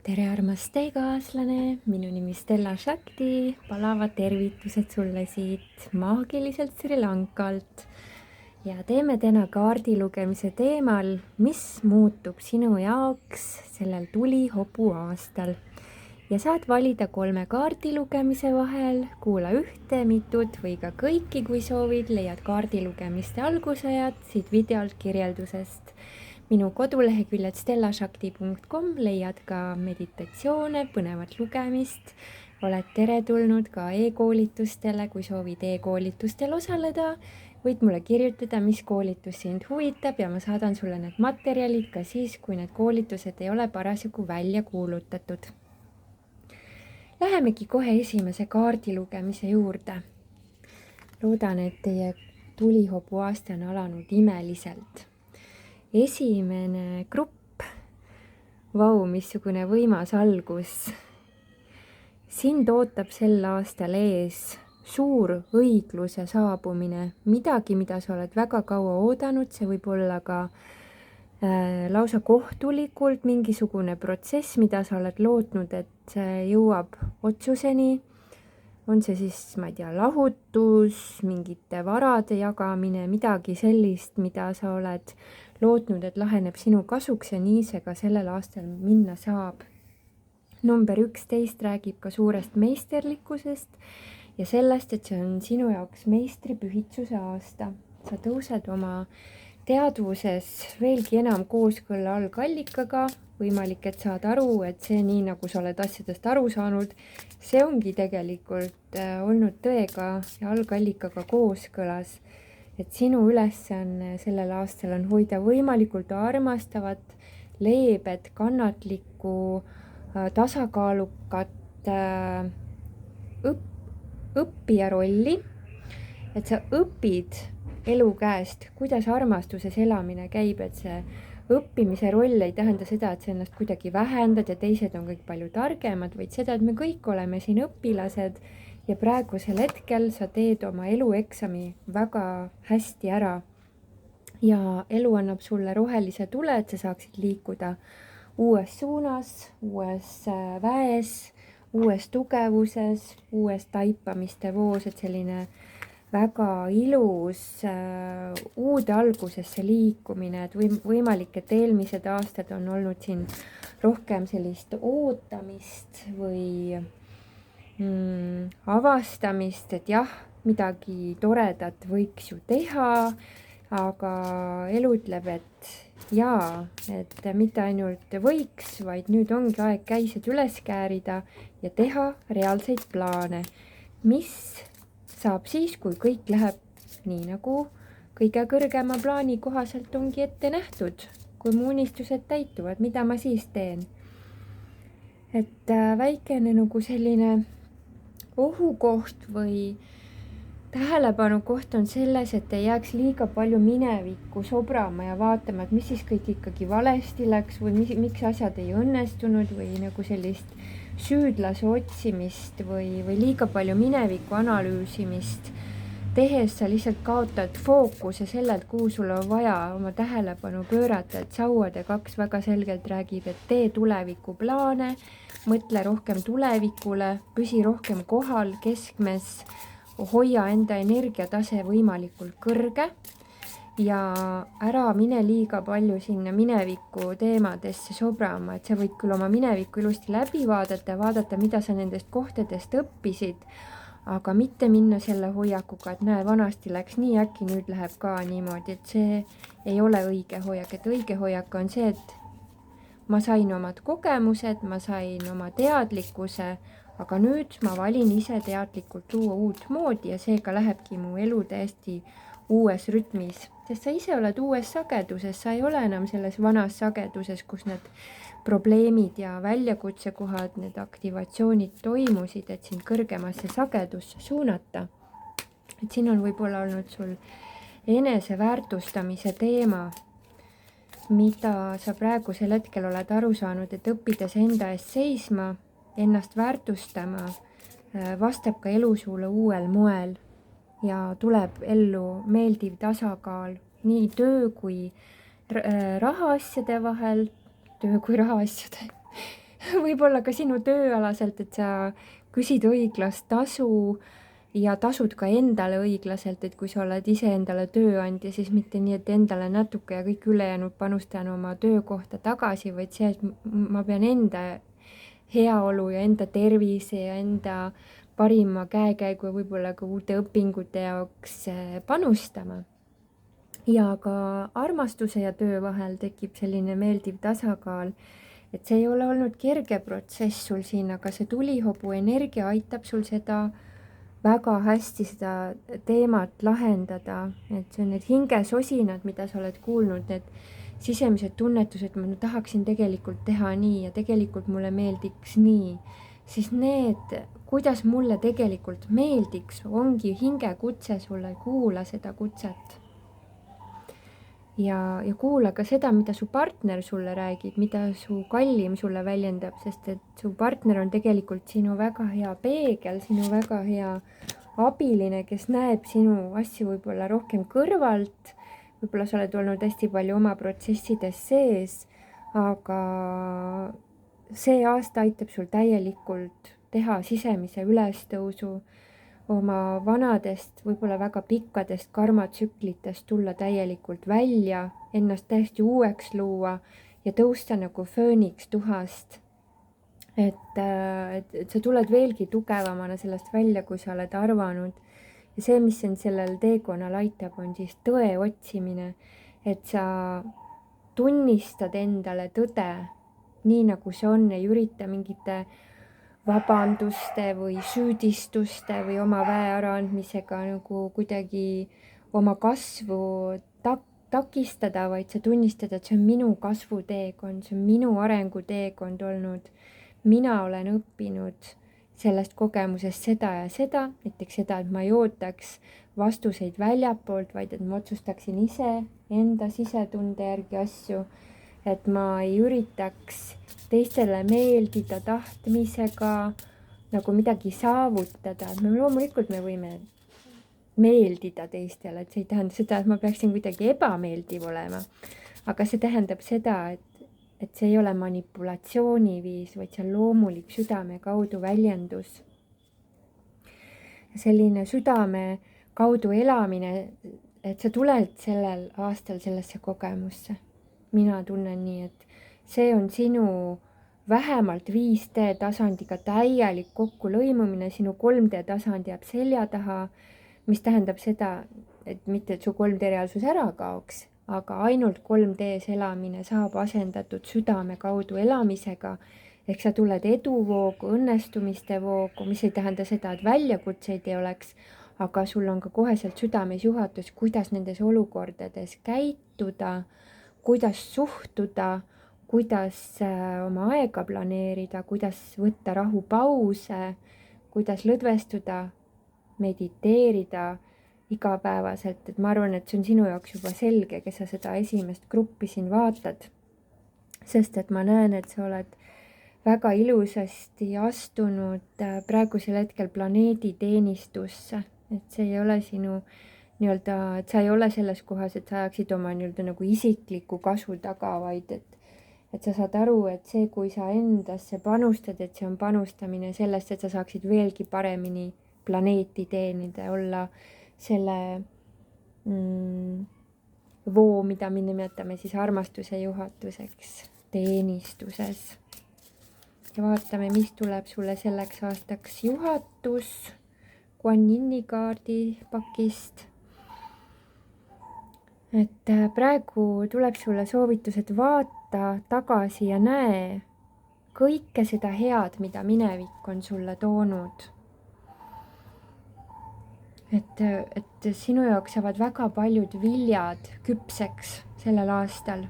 tere, armas teekaaslane, minu nimi Stella Shakti, palavad tervitused sulle siit maagiliselt Sri Lankalt ja teeme täna kaardi lugemise teemal, mis muutub sinu jaoks sellel tulihobu aastal. Ja saad valida 3 kaardi lugemise vahel, kuula ühte, mitut või ka kõiki, kui soovid, leiad kaardi lugemiste algusajad siit videolt kirjeldusest. Minu koduleheküljed stellashakti.com leiad ka meditatsioone, põnevat lugemist. Oled teretulnud ka e-koolitustele, kui soovid e-koolitustel osaleda. Võid mulle kirjutada, mis koolitus sind huvitab ja ma saadan sulle need materjalid ka siis, kui need koolitused ei ole parasjagu välja kuulutatud. Lähemegi kohe esimese kaardi lugemise juurde. Loodan, et teie tulihobu aasta on alanud imeliselt. Esimene grupp. Vau, missugune võimas algus. Sind ootab sel aastal ees suur õigluse saabumine. Midagi, mida sa oled väga kaua oodanud, see võib olla ka lausa kohtulikult mingisugune protsess, mida sa oled lootnud, et see jõuab otsuseni. On see siis, ma ei tea, lahutus, mingite varade jagamine, midagi sellist, mida sa oled lootnud, et laheneb sinu kasuks ja nii see ka sellel aastal minna saab. Number 11 räägib ka suurest meisterlikkusest ja sellest, et see on sinu jaoks meistripühitsuse aasta. Sa tõused oma teadvuses veelgi enam kooskõlla algallikaga. Võimalik, et saad aru, et see nii, nagu sa oled asjadest aru saanud, see ongi tegelikult olnud tõega ja algallikaga kooskõlas. Et sinu ülesanne sellel aastal on hoida võimalikult armastavat, leebet, kannatlikku, tasakaalukat õppija rolli. Et sa õpid elu käest, kuidas armastuses elamine käib, et see õppimise roll ei tähenda seda, et sa ennast kuidagi vähendad ja teised on kõik palju targemad, vaid seda, et me kõik oleme siin õpilased ja praegusel hetkel sa teed oma elueksami väga hästi ära. Ja elu annab sulle rohelise tule, et sa saaksid liikuda uues suunas, uues väes, uues tugevuses, uues taipamiste voos, et selline väga ilus uude algusesse liikumine, et võimalik, et eelmised aastad on olnud siin rohkem sellist ootamist või avastamist, et jah, midagi toredat võiks ju teha, aga elu ütleb, et jaa, et mitte ainult võiks, vaid nüüd ongi aeg käised üles käärida ja teha reaalseid plaane, mis saab siis, kui kõik läheb nii, nagu kõige kõrgema plaani kohaselt ongi ette nähtud. Kui mu unistused täituvad, mida ma siis teen? Et väikene nagu selline ohukoht või tähelepanu koht on selles, et ei jääks liiga palju minevikku sobrama ja vaatama, et mis siis kõik ikkagi valesti läks või miks asjad ei õnnestunud või nagu sellist süüdlase otsimist või liiga palju mineviku analüüsimist tehes sa lihtsalt kaotad fookuse sellelt, kuhu sul on vaja oma tähelepanu pöörata, et Sauade 2 väga selgelt räägib, et tee tulevikuplaane, mõtle rohkem tulevikule, püsi rohkem kohal, keskmes, hoia enda energiatase võimalikult kõrge ja ära mine liiga palju sinna mineviku teemadesse sobrama, et sa võid küll oma minevikku ilusti läbi vaadata, mida sa nendest kohtadest õppisid, aga mitte minna selle hoiakuga, et näe, vanasti läks nii, äkki nüüd läheb ka niimoodi, et see ei ole õige hoiak, et õige hoiak on see, et ma sain omad kogemused, ma sain oma teadlikkuse, aga nüüd ma valin ise teadlikult luua uut moodi ja seega lähebki mu elu täiesti uues rütmis, sest sa ise oled uues sageduses, sa ei ole enam selles vanas sageduses, kus need probleemid ja väljakutsekohad, need aktivatsioonid toimusid, et sind kõrgemasse sagedusse suunata. Et siin on võib-olla olnud sul eneseväärtustamise teema, mida sa praegusel hetkel oled aru saanud, et õppides enda eest seisma, ennast väärtustama, vastab ka elu sulle uuel moel. Ja tuleb ellu meeldiv tasakaal nii töö kui rahaasjade vahel, võib-olla ka sinu tööalaselt, et sa küsid õiglast tasu ja tasud ka endale õiglaselt, et kui sa oled iseendale tööandja, siis mitte nii, et endale natuke ja kõik ülejäänud panustan oma töökohta tagasi, vaid see, et ma pean enda heaolu ja enda tervise ja enda parima käekäigu ja võib-olla ka uute õpingute jaoks panustama. Ja ka armastuse ja töö vahel tekib selline meeldiv tasakaal, et see ei ole olnud kerge protsess sul siin, aga see tulihobu energia aitab sul seda väga hästi seda teemat lahendada, et see on need hingesosinad, mida sa oled kuulnud, need sisemised tunnetused, ma tahaksin tegelikult teha nii ja tegelikult mulle meeldiks nii, siis need, kuidas mulle tegelikult meeldiks, ongi hingekutse sulle, kuula seda kutset. Ja kuula ka seda, mida su partner sulle räägib, mida su kallim sulle väljendab, sest et su partner on tegelikult sinu väga hea peegel, sinu väga hea abiline, kes näeb sinu asju võib-olla rohkem kõrvalt, võib-olla sa oled olnud hästi palju oma protsessides sees, aga see aasta aitab sul täielikult teha sisemise ülestõusu, oma vanadest, võib-olla väga pikkadest karmatsüklitest tulla täielikult välja, ennast täiesti uueks luua ja tõusta nagu fööniks tuhast. Et sa tuled veelgi tugevamana sellest välja, kui sa oled arvanud. Ja see, mis sind sellel teekonnal aitab, on siis tõe otsimine, et sa tunnistad endale tõde nii, nagu see on, ei ürita mingite vabanduste või süüdistuste või oma väe äraandmisega nagu kuidagi oma kasvu takistada, vaid sa tunnistad, et see on minu kasvuteekond, see on minu arenguteekond olnud. Mina olen õppinud sellest kogemusest seda ja seda, näiteks seda, et ma ei ootaks vastuseid väljapoolt, vaid et ma otsustaksin ise enda sisetunde järgi asju, et ma ei üritaks teistele meeldida tahtmisega, nagu midagi saavutada. Loomulikult me võime meeldida teistele, et see ei tähenda seda, et ma peaksin kuidagi ebameeldiv olema. Aga see tähendab seda, et see ei ole manipulatsiooniviis, vaid see on loomulik südame kaudu väljendus. Selline südame kaudu elamine, et sa tuled sellel aastal sellesse kogemusse. Mina tunnen nii, et see on sinu vähemalt 5D tasandiga täielik kokkulõimumine, sinu 3D tasand jääb selja taha, mis tähendab seda, et mitte, et su 3D reaalsus ära kaoks, aga ainult 3Ds elamine saab asendatud südame kaudu elamisega, ehk sa tuled eduvoogu, õnnestumiste voogu, mis ei tähenda seda, et väljakutseid ei oleks, aga sul on ka koheselt südames juhatus, kuidas nendes olukordades käituda, kuidas suhtuda, kuidas oma aega planeerida, kuidas võtta rahupause, kuidas lõdvestuda, mediteerida igapäevaselt, et ma arvan, et see on sinu jaoks juba selge, kes sa seda esimest gruppi siin vaatad, sest et ma näen, et sa oled väga ilusasti astunud praegusel hetkel planeedi teenistusse, et see ei ole sinu nii-öelda, et sa ei ole selles kohas, et sa ajaksid oma nii-öelda nagu isikliku kasu taga, vaid et sa saad aru, et see, kui sa endasse panustad, et see on panustamine sellest, et sa saaksid veelgi paremini planeeti teenida ja olla selle voo, mida me nimetame siis armastuse juhatuseks teenistuses. Ja vaatame, mis tuleb sulle selleks aastaks juhatus Kuan Yini kaardi pakist. Et praegu tuleb sulle soovitus, et vaata tagasi ja näe kõike seda head, mida minevik on sulle toonud. Et sinu jaoks saavad väga paljud viljad küpseks sellel aastal.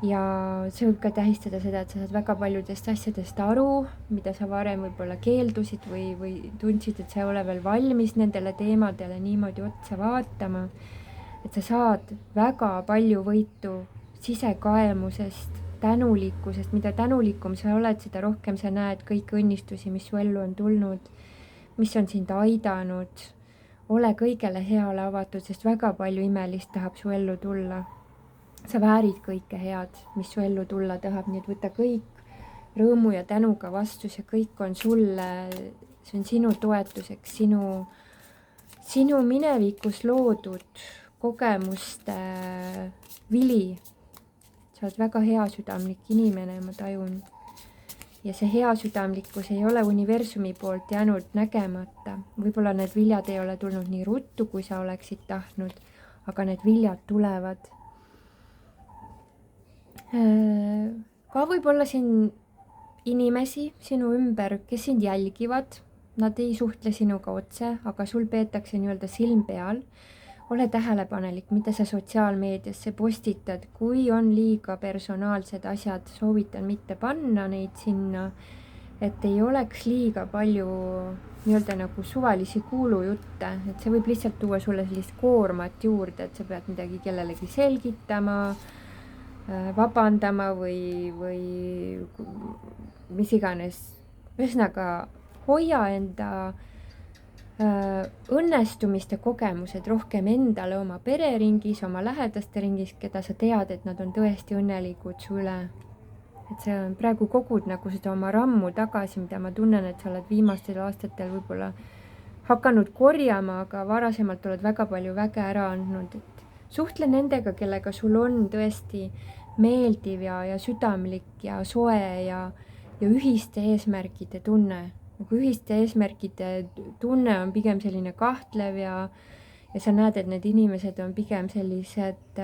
Ja see võib ka tähistada seda, et sa saad väga paljudest asjadest aru, mida sa varem võib-olla keeldusid või tundsid, et sa ei ole veel valmis nendele teemadele niimoodi otsa vaatama. Et sa saad väga palju võitu sisekaemusest, tänulikkusest, mida tänulikum sa oled, seda rohkem sa näed kõiki õnnistusi, mis su ellu on tulnud, mis on sind aidanud. Ole kõigele heale avatud, sest väga palju imelist tahab su ellu tulla. Sa väärid kõike head, mis su ellu tulla tahab, nii et võta kõik rõõmu ja tänuga vastu, see kõik on sulle, see on sinu toetuseks, sinu minevikus loodud kogemuste vili. Sa oled väga heasüdamlik inimene, ma tajun. Ja see heasüdamlikkus ei ole universumi poolt jäänud nägemata. Võib-olla need viljad ei ole tulnud nii ruttu, kui sa oleksid tahtnud, aga need viljad tulevad. Ka võib-olla siin inimesi sinu ümber, kes sind jälgivad, nad ei suhtle sinuga otse, aga sul peetakse nii-öelda silm peal. Ole tähelepanelik, mida sa sotsiaalmeediasse postitad, kui on liiga personaalsed asjad, soovitan mitte panna neid sinna, et ei oleks liiga palju nii-öelda nagu suvalisi kuulujutte, et see võib lihtsalt tuua sulle sellist koormat juurde, et sa pead midagi kellelegi selgitama, vabandama või mis iganes. Ühesõnaga, hoia enda õnnestumiste kogemused rohkem endale oma pereringis, oma lähedaste ringis, keda sa tead, et nad on tõesti õnnelikud su üle. Et see on praegu kogud nagu seda oma rammu tagasi, mida ma tunnen, et sa oled viimastel aastatel võib-olla hakanud korjama, aga varasemalt oled väga palju väge ära andnud. Et suhtle nendega, kellega sul on tõesti meeldiv ja südamlik ja soe ja ühiste eesmärkide tunne. Nagu ühiste eesmärkide tunne on pigem selline kahtlev ja sa näed, et need inimesed on pigem sellised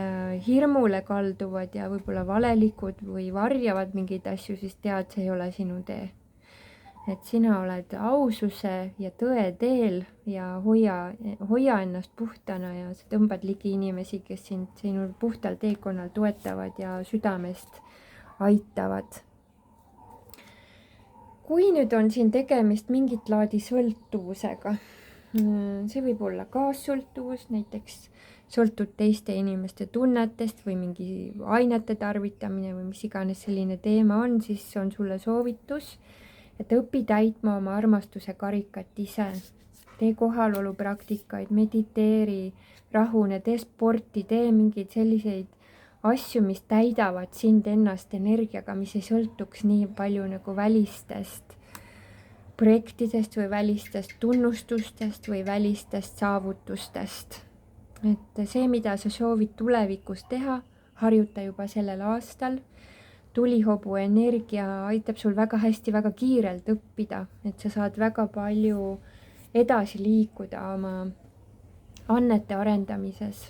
hirmule kalduvad ja võib-olla valelikud või varjavad mingeid asju, siis tead, see ei ole sinu tee. Et sina oled aususe ja tõe teel ja hoia ennast puhtana ja sa tõmbad ligi inimesi, kes sind sinul puhtal teekonnal toetavad ja südamest aitavad. Kui nüüd on siin tegemist mingit laadi sõltuvusega, see võib olla kaassõltuvus, näiteks sõltud teiste inimeste tunnetest või mingi ainete tarvitamine või mis iganes selline teema on, siis on sulle soovitus, et õpi täitma oma armastuse karikat ise. Tee kohalolu praktikaid, mediteeri, rahune, tee sporti, tee mingeid selliseid asju, mis täidavad sind ennast energiaga, mis ei sõltuks nii palju nagu välistest projektidest või välistest tunnustustest või välistest saavutustest. Et see, mida sa soovid tulevikus teha, harjuta juba sellel aastal. Tulihobu energia aitab sul väga hästi, väga kiirelt õppida, et sa saad väga palju edasi liikuda oma annete arendamises.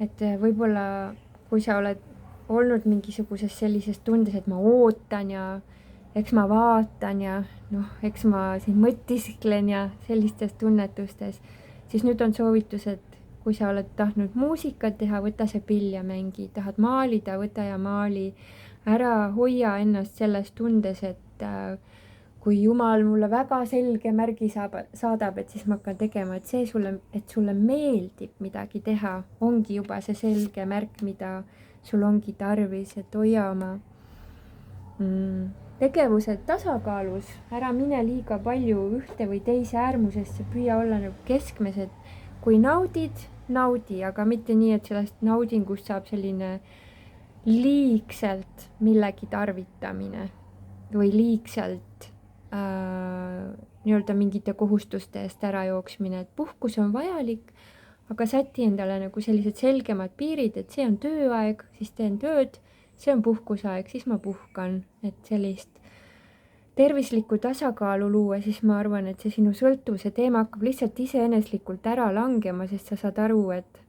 Et võib-olla kui sa oled olnud mingisuguses sellises tundes, et ma ootan ja eks ma vaatan ja eks ma siin mõtisklen ja sellistes tunnetustes, siis nüüd on soovitus, et kui sa oled tahtnud muusikat teha, võta see pill ja mängi, tahad maalida, võta ja maali, ära hoia ennast selles tundes, et kui Jumal mulle väga selge märgi saadab, et siis ma hakkan tegema, et sulle meeldib midagi teha, ongi juba see selge märk, mida sul ongi tarvis, et hoia oma tegevused tasakaalus, ära mine liiga palju ühte või teise äärmusesse, püüa olla nagu keskmesed. Kui naudid, naudi, aga mitte nii, et sellest naudingust saab selline liigselt millegi tarvitamine või liigselt nii-öelda mingite kohustuste eest ära jooksmine, et puhkus on vajalik, aga säti endale nagu sellised selgemad piirid, et see on tööaeg, siis teen tööd, see on puhkusaeg, siis ma puhkan, et sellist tervislikku tasakaalu luua, siis ma arvan, et see sinu sõltuvuse teema hakkab lihtsalt iseeneslikult ära langema, sest sa saad aru, et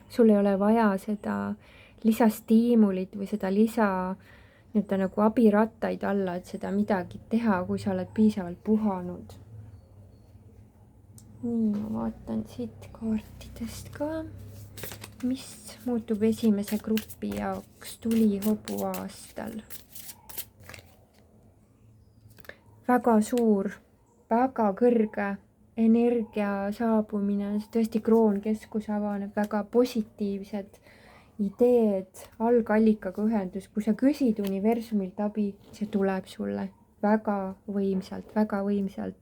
sul ei ole vaja seda lisastiimulit või seda nii-öelda nagu abirattaid alla, et seda midagi teha, kui sa oled piisavalt puhanud. Nii, ma vaatan siit kaartidest ka, mis muutub esimese grupi jaoks tulihobu aastal. Väga suur, väga kõrge energia saabumine, tõesti kroonkeskus avaneb, väga positiivsed ideed, algallikaga ühendus, kui sa küsid universumilt abi, see tuleb sulle väga võimsalt, väga võimsalt.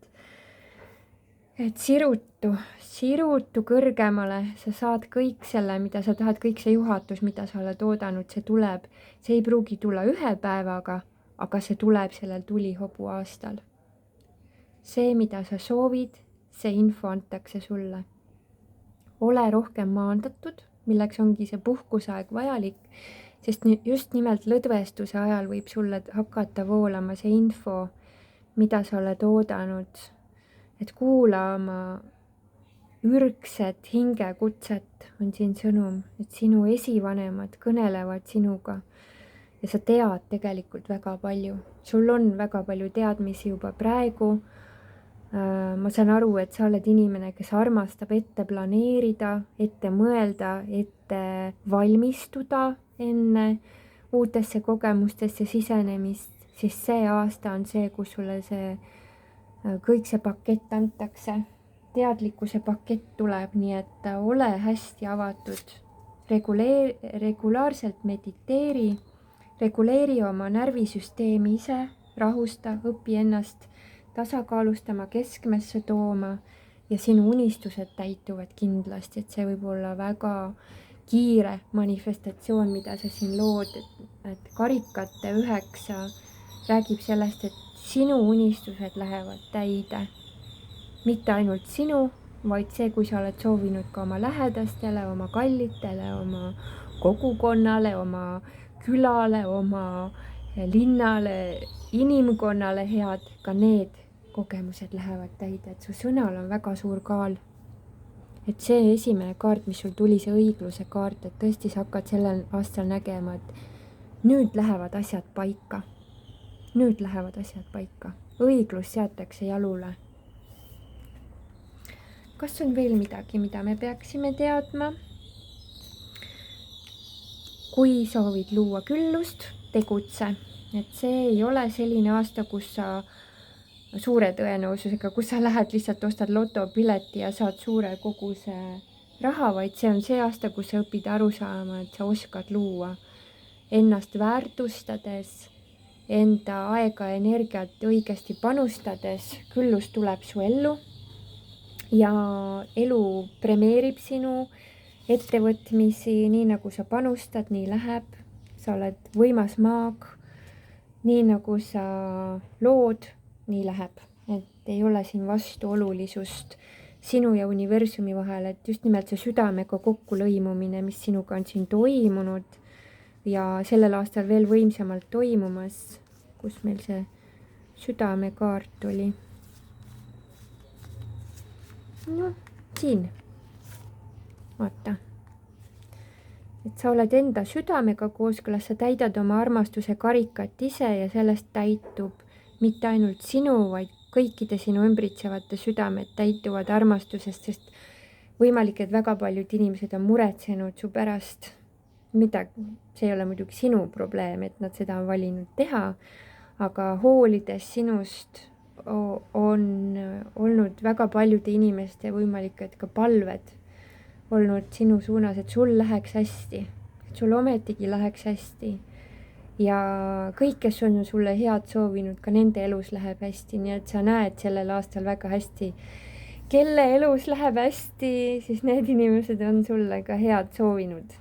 Et sirutu kõrgemale, sa saad kõik selle, mida sa tahad, kõik see juhatus, mida sa oled oodanud, see tuleb. See ei pruugi tulla ühe päevaga, aga see tuleb sellel tulihobu aastal. See, mida sa soovid, see info antakse sulle. Ole rohkem maandatud, milleks ongi see puhkuseaeg vajalik, sest just nimelt lõdvestuse ajal võib sulle hakata voolama see info, mida sa oled oodanud, et kuula oma ürgset hingekutset, on siin sõnum, et sinu esivanemad kõnelevad sinuga ja sa tead tegelikult väga palju. Sul on väga palju teadmisi juba praegu. Ma saan aru, et sa oled inimene, kes armastab ette planeerida, ette mõelda, ette valmistuda enne uutesse kogemustesse sisenemist, siis see aasta on see, kus sulle kõik see pakett antakse. Teadlikkuse pakett tuleb, nii et ole hästi avatud. Regulaarselt mediteeri, reguleeri oma närvisüsteemi ise, rahusta, õpi ennast tasakaalustama, keskmesse tooma ja sinu unistused täituvad kindlasti, et see võib olla väga kiire manifestatsioon, mida sa siin lood, et karikate 9 räägib sellest, et sinu unistused lähevad täide. Mitte ainult sinu, vaid see, kui sa oled soovinud ka oma lähedastele, oma kallitele, oma kogukonnale, oma külale, oma linnale, inimkonnale head, ka need kogemused lähevad täide, et su sõnal on väga suur kaal. Et see esimene kaart, mis sul tuli, see õigluse kaart, et tõesti sa hakkad sellel aastal nägema, et nüüd lähevad asjad paika. Nüüd lähevad asjad paika. Õiglus seatakse jalule. Kas on veel midagi, mida me peaksime teadma? Kui soovid luua küllust, tegutse. Et see ei ole selline aasta, kus sa suure tõenäosusega, kus sa lähed lihtsalt ostad lotopileti ja saad suure koguse raha, vaid see on see aasta, kus sa õpid aru saama, et sa oskad luua ennast väärtustades, enda aega ja energiat õigesti panustades. Küllus tuleb su ellu ja elu premeerib sinu ettevõtmisi, nii nagu sa panustad, nii läheb. Sa oled võimas maag, nii nagu sa lood, nii läheb, et ei ole siin vastuolulisust sinu ja universumi vahel, et just nimelt see südamega kokkulõimumine, mis sinuga on siin toimunud ja sellel aastal veel võimsamalt toimumas, kus meil see südamekaart oli. No, siin. Vaata. Et sa oled enda südamega kooskõlas, sa täidad oma armastuse karikat ise ja sellest täitub mitte ainult sinu, vaid kõikide sinu ümbritsevate südamed täituvad armastusest, sest võimalik, et väga paljud inimesed on muretsenud su pärast midagi. See ei ole muidugi sinu probleem, et nad seda on valinud teha, aga hoolides sinust on olnud väga paljude inimeste võimalik, et ka palved olnud sinu suunas, et sul läheks hästi, et sul ometigi läheks hästi. Ja kõik, kes on sulle head soovinud, ka nende elus läheb hästi, nii et sa näed sellel aastal väga hästi, kelle elus läheb hästi, siis need inimesed on sulle ka head soovinud.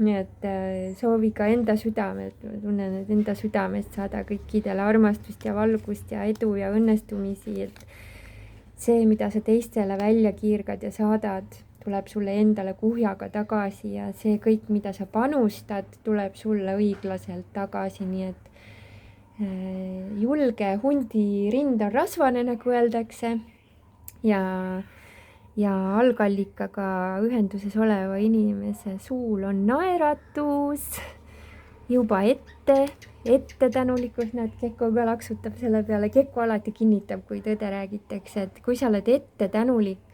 Nii et soovi ka enda südamet, ma tunnen, et enda südamest saada kõikidele armastust ja valgust ja edu ja õnnestumisi, et see, mida sa teistele välja kiirgad ja saadad, tuleb sulle endale kuhjaga tagasi ja see kõik, mida sa panustad, tuleb sulle õiglaselt tagasi, nii et julge hundi rind on rasvane, nagu öeldakse, ja algallikaga ühenduses oleva inimese suul on naeratus juba ette tänulikkus, näed, Kekko ka laksutab selle peale. Kekko alati kinnitab, kui tõde räägitakse, et kui sa oled ette tänulik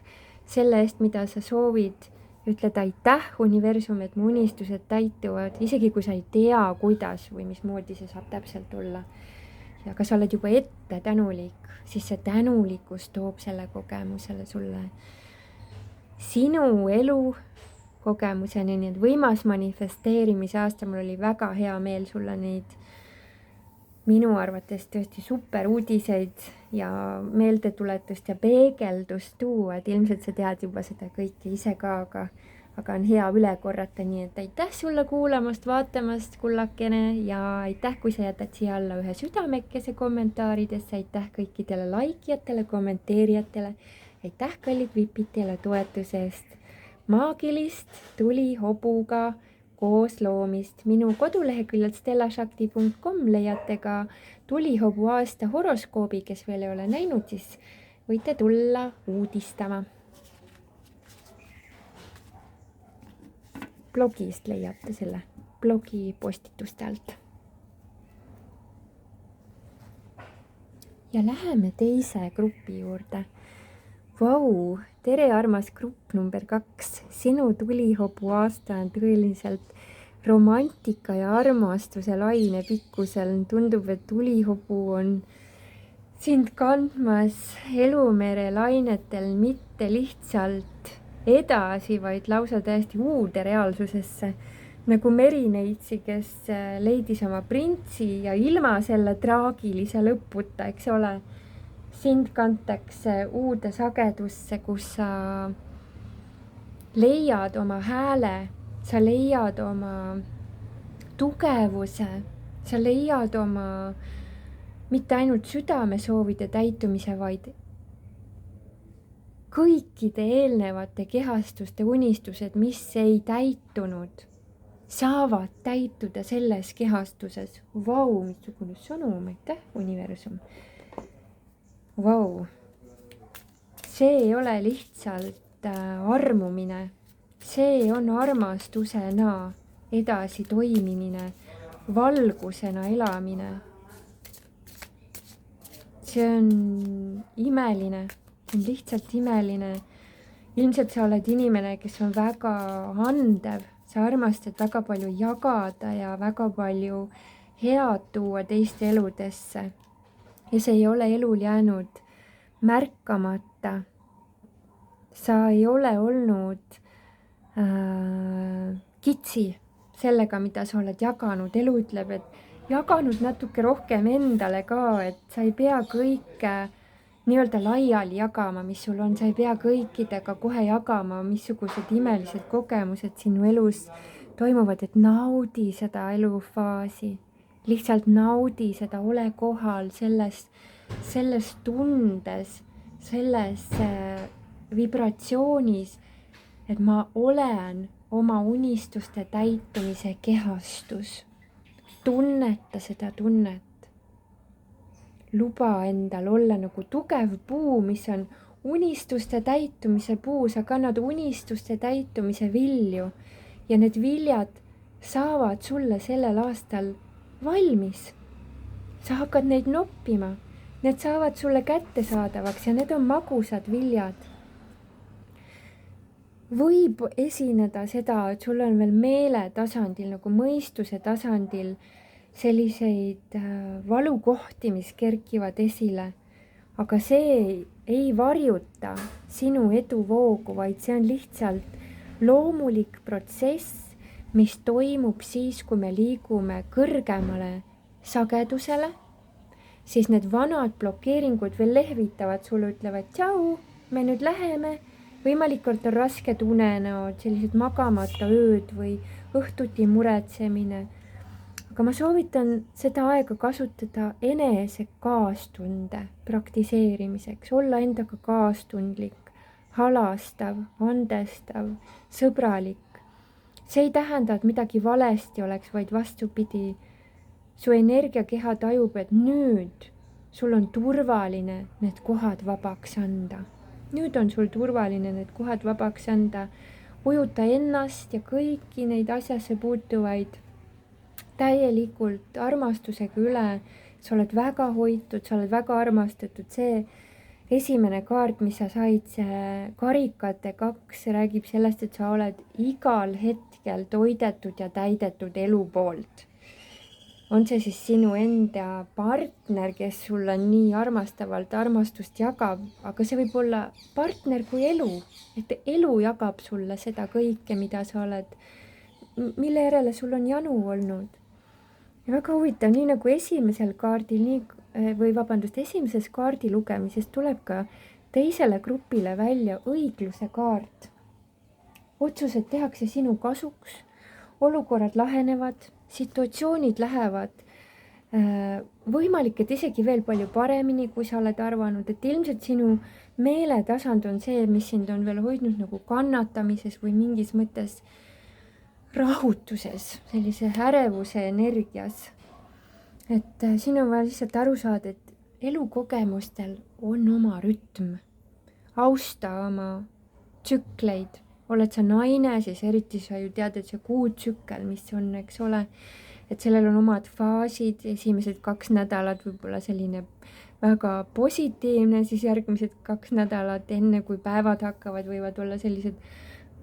selle eest, mida sa soovid, ütled aitäh universum, et mu unistused täituvad, isegi kui sa ei tea, kuidas või mismoodi see saab täpselt olla. Ja aga sa oled juba ette tänulik, siis see tänulikkus toob selle kogemusele sulle sinu elu kogemuseni, nii et võimas manifesteerimise aasta. Mul oli väga hea meel sulle neid minu arvates tõesti super uudiseid ja meeldetuletust ja peegeldust tuua, et ilmselt sa tead juba seda kõike ise ka, aga on hea üle korrata, nii et aitäh sulle kuulamast, vaatamast, kullakene, ja aitäh, kui sa jätad siia alla ühe südamekese kommentaaridesse, aitäh kõikidele laikijatele, kommenteerijatele, aitäh kallid vipitele toetuse eest. Maagilist tulihobuga koos loomist minu koduleheküljelt stellashakti.com leiate ka tulihobu aasta horoskoobi, kes veel ei ole näinud, siis võite tulla uudistama. Blogist leiate selle, blogi postituste alt. Ja läheme teise grupi juurde. Vau, tere armas grupp number 2. Sinu tulihobu aasta on tõeliselt romantika ja armastuse laine pikkusel. Tundub, et tulihobu on sind kandmas elumere lainetel mitte lihtsalt edasi, vaid lausa täiesti uude reaalsusesse. Nagu merineitsi, kes leidis oma printsi ja ilma selle traagilise lõputa, eks ole, sind kantakse uude sagedusse, kus sa leiad oma hääle, sa leiad oma tugevuse, sa leiad oma mitte ainult südamesoovide täitumise, vaid kõikide eelnevate kehastuste unistused, mis ei täitunud, saavad täituda selles kehastuses. Vau, missugune sõnum, aitäh universum. Vau, see ei ole lihtsalt armumine, see on armastusena edasi toimimine, valgusena elamine. See on imeline. On lihtsalt imeline. Ilmselt sa oled inimene, kes on väga andev, sa armastad väga palju jagada ja väga palju head tuua teiste eludesse. Ja see ei ole elul jäänud märkamata. Sa ei ole olnud kitsi sellega, mida sa oled jaganud. Elu ütleb, et jaganud natuke rohkem endale ka, et sa ei pea kõike nii-öelda laiali jagama, mis sul on, sa ei pea kõikidega kohe jagama, missugused imelised kogemused sinu elus toimuvad, et naudi seda elufaasi, lihtsalt naudi seda, ole kohal selles tundes, selles vibratsioonis, et ma olen oma unistuste täitumise kehastus. Tunneta seda tunnet. Luba endal olla nagu tugev puu, mis on unistuste täitumise puu, sa kannad unistuste täitumise vilju ja need viljad saavad sulle sellel aastal valmis. Sa hakkad neid noppima, need saavad sulle kättesaadavaks ja need on magusad viljad. Võib esineda seda, et sul on veel meele tasandil, nagu mõistuse tasandil selliseid valukohti, mis kerkivad esile, aga see ei varjuta sinu eduvoogu, vaid see on lihtsalt loomulik protsess, mis toimub siis, kui me liigume kõrgemale sagedusele, siis need vanad blokeeringud veel lehvitavad sulle, ütlevad tšau, me nüüd läheme, võimalikult on rasked unenäod, sellised magamata ööd või õhtuti muretsemine. Aga ma soovitan seda aega kasutada enese kaastunde praktiseerimiseks, olla endaga kaastundlik, halastav, andestav, sõbralik. See ei tähenda, et midagi valesti oleks, vaid vastupidi. Su energiakeha tajub, et nüüd sul on turvaline need kohad vabaks anda. Nüüd on sul turvaline need kohad vabaks anda. Ujuta ennast ja kõiki neid asjasse puutuvaid täielikult armastusega üle, sa oled väga hoitud, sa oled väga armastatud. See esimene kaart, mis sa said, see karikate 2, räägib sellest, et sa oled igal hetkel toidetud ja täidetud elu poolt. On see siis sinu enda partner, kes sulle nii armastavalt armastust jagab, aga see võib olla partner kui elu, et elu jagab sulle seda kõike, mida sa oled, mille järele sul on janu olnud. Ja väga huvitav, nii nagu esimeses kaardi lugemises tuleb ka teisele grupile välja õigluse kaart. otsused tehakse sinu kasuks, olukorrad lahenevad, situatsioonid lähevad võimalik, et isegi veel palju paremini, kui sa oled arvanud, et ilmselt sinu meeletasand on see, mis sind on veel hoidnud nagu kannatamises või mingis mõttes rahutuses, sellise ärevuse energias. Et siin on vaja lihtsalt aru saada, et elukogemustel on oma rütm. Austa oma tsükleid. Oled sa naine, siis eriti sa ju tead, et see kuutsükkel, mis on, eks ole, et sellel on omad faasid, esimesed 2 nädalat võib-olla selline väga positiivne, siis järgmised 2 nädalat enne, kui päevad hakkavad, võivad olla sellised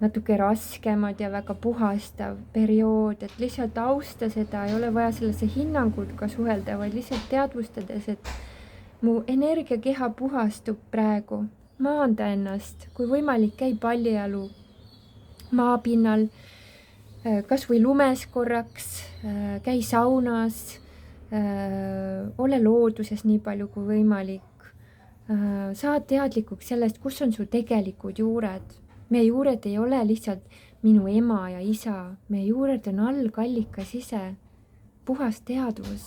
natuke raskemad ja väga puhastav periood, et lihtsalt austa seda, ei ole vaja sellesse hinnangut ka suhelda, vaid lihtsalt teadvustades, et mu energiakeha puhastub praegu, maanda ennast, kui võimalik, käi pallijalu maapinnal, kas või lumes korraks, käi saunas, ole looduses nii palju kui võimalik, saad teadlikuks sellest, kus on su tegelikud juured. Meie juured ei ole lihtsalt minu ema ja isa, meie juured on algallikas ise, puhas teadvus.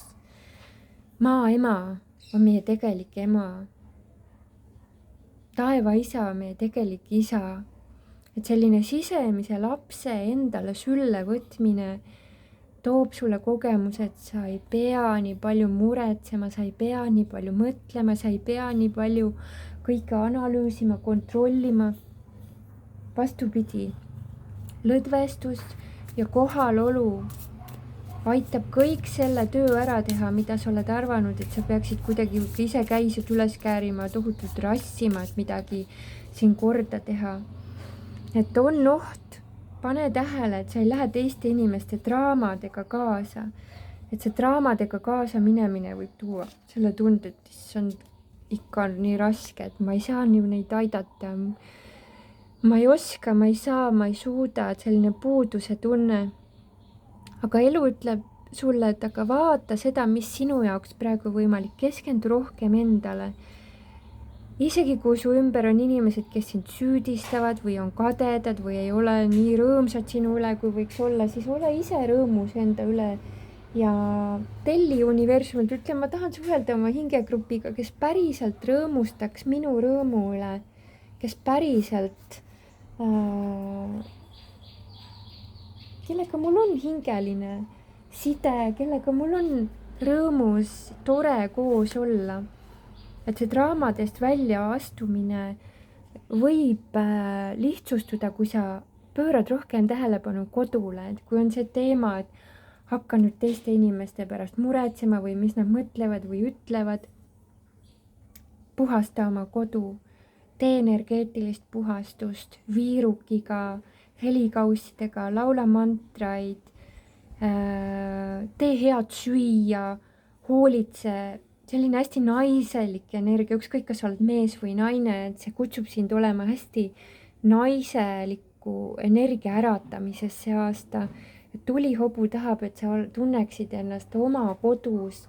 Maa ema on meie tegelik ema. Taeva isa on meie tegelik isa. Et selline sisemise lapse endale sülle võtmine toob sulle kogemuse, et sa ei pea nii palju muretsema, sa ei pea nii palju mõtlema, sa ei pea nii palju kõike analüüsima, kontrollima. Vastupidi, lõdvestus ja kohalolu aitab kõik selle töö ära teha, mida sa oled arvanud, et sa peaksid kuidagi ise käised üles käärima, tohutult rassima, et midagi siin korda teha. Et on oht, pane tähele, et sa ei lähe teiste inimeste draamadega kaasa. Et see draamadega kaasa minemine võib tuua selle tunde, et see on ikka nii raske, et ma ei saa neid aidata. Ma ei oska, ma ei saa, ma ei suuda, et selline puuduse tunne. Aga elu ütleb sulle, et aga vaata seda, mis sinu jaoks praegu võimalik, keskendu rohkem endale. Isegi kui su ümber on inimesed, kes sind süüdistavad või on kadedad või ei ole nii rõõmsad sinu üle, kui võiks olla, siis ole ise rõõmus enda üle ja telli universumilt, ütle, ma tahan suhelda oma hingegrupiga, kes päriselt rõõmustaks minu rõõmu üle, kes päriselt, kellega mul on hingeline side, kellega mul on rõõmus, tore koos olla. Et see draamadest välja astumine võib lihtsustuda, kui sa pöörad rohkem tähelepanu kodule, et kui on see teema, et hakka nüüd teiste inimeste pärast muretsema või mis nad mõtlevad või ütlevad, puhasta oma kodu, tee energeetilist puhastust viirukiga, helikaussidega, laula mantraid, tee head süüa, hoolitse. Selline hästi naiselik energia, ükskõik kas sa oled mees või naine, et see kutsub sind olema hästi naiseliku energia äratamises see aasta. Tulihobu tahab, et sa tunneksid ennast oma kodus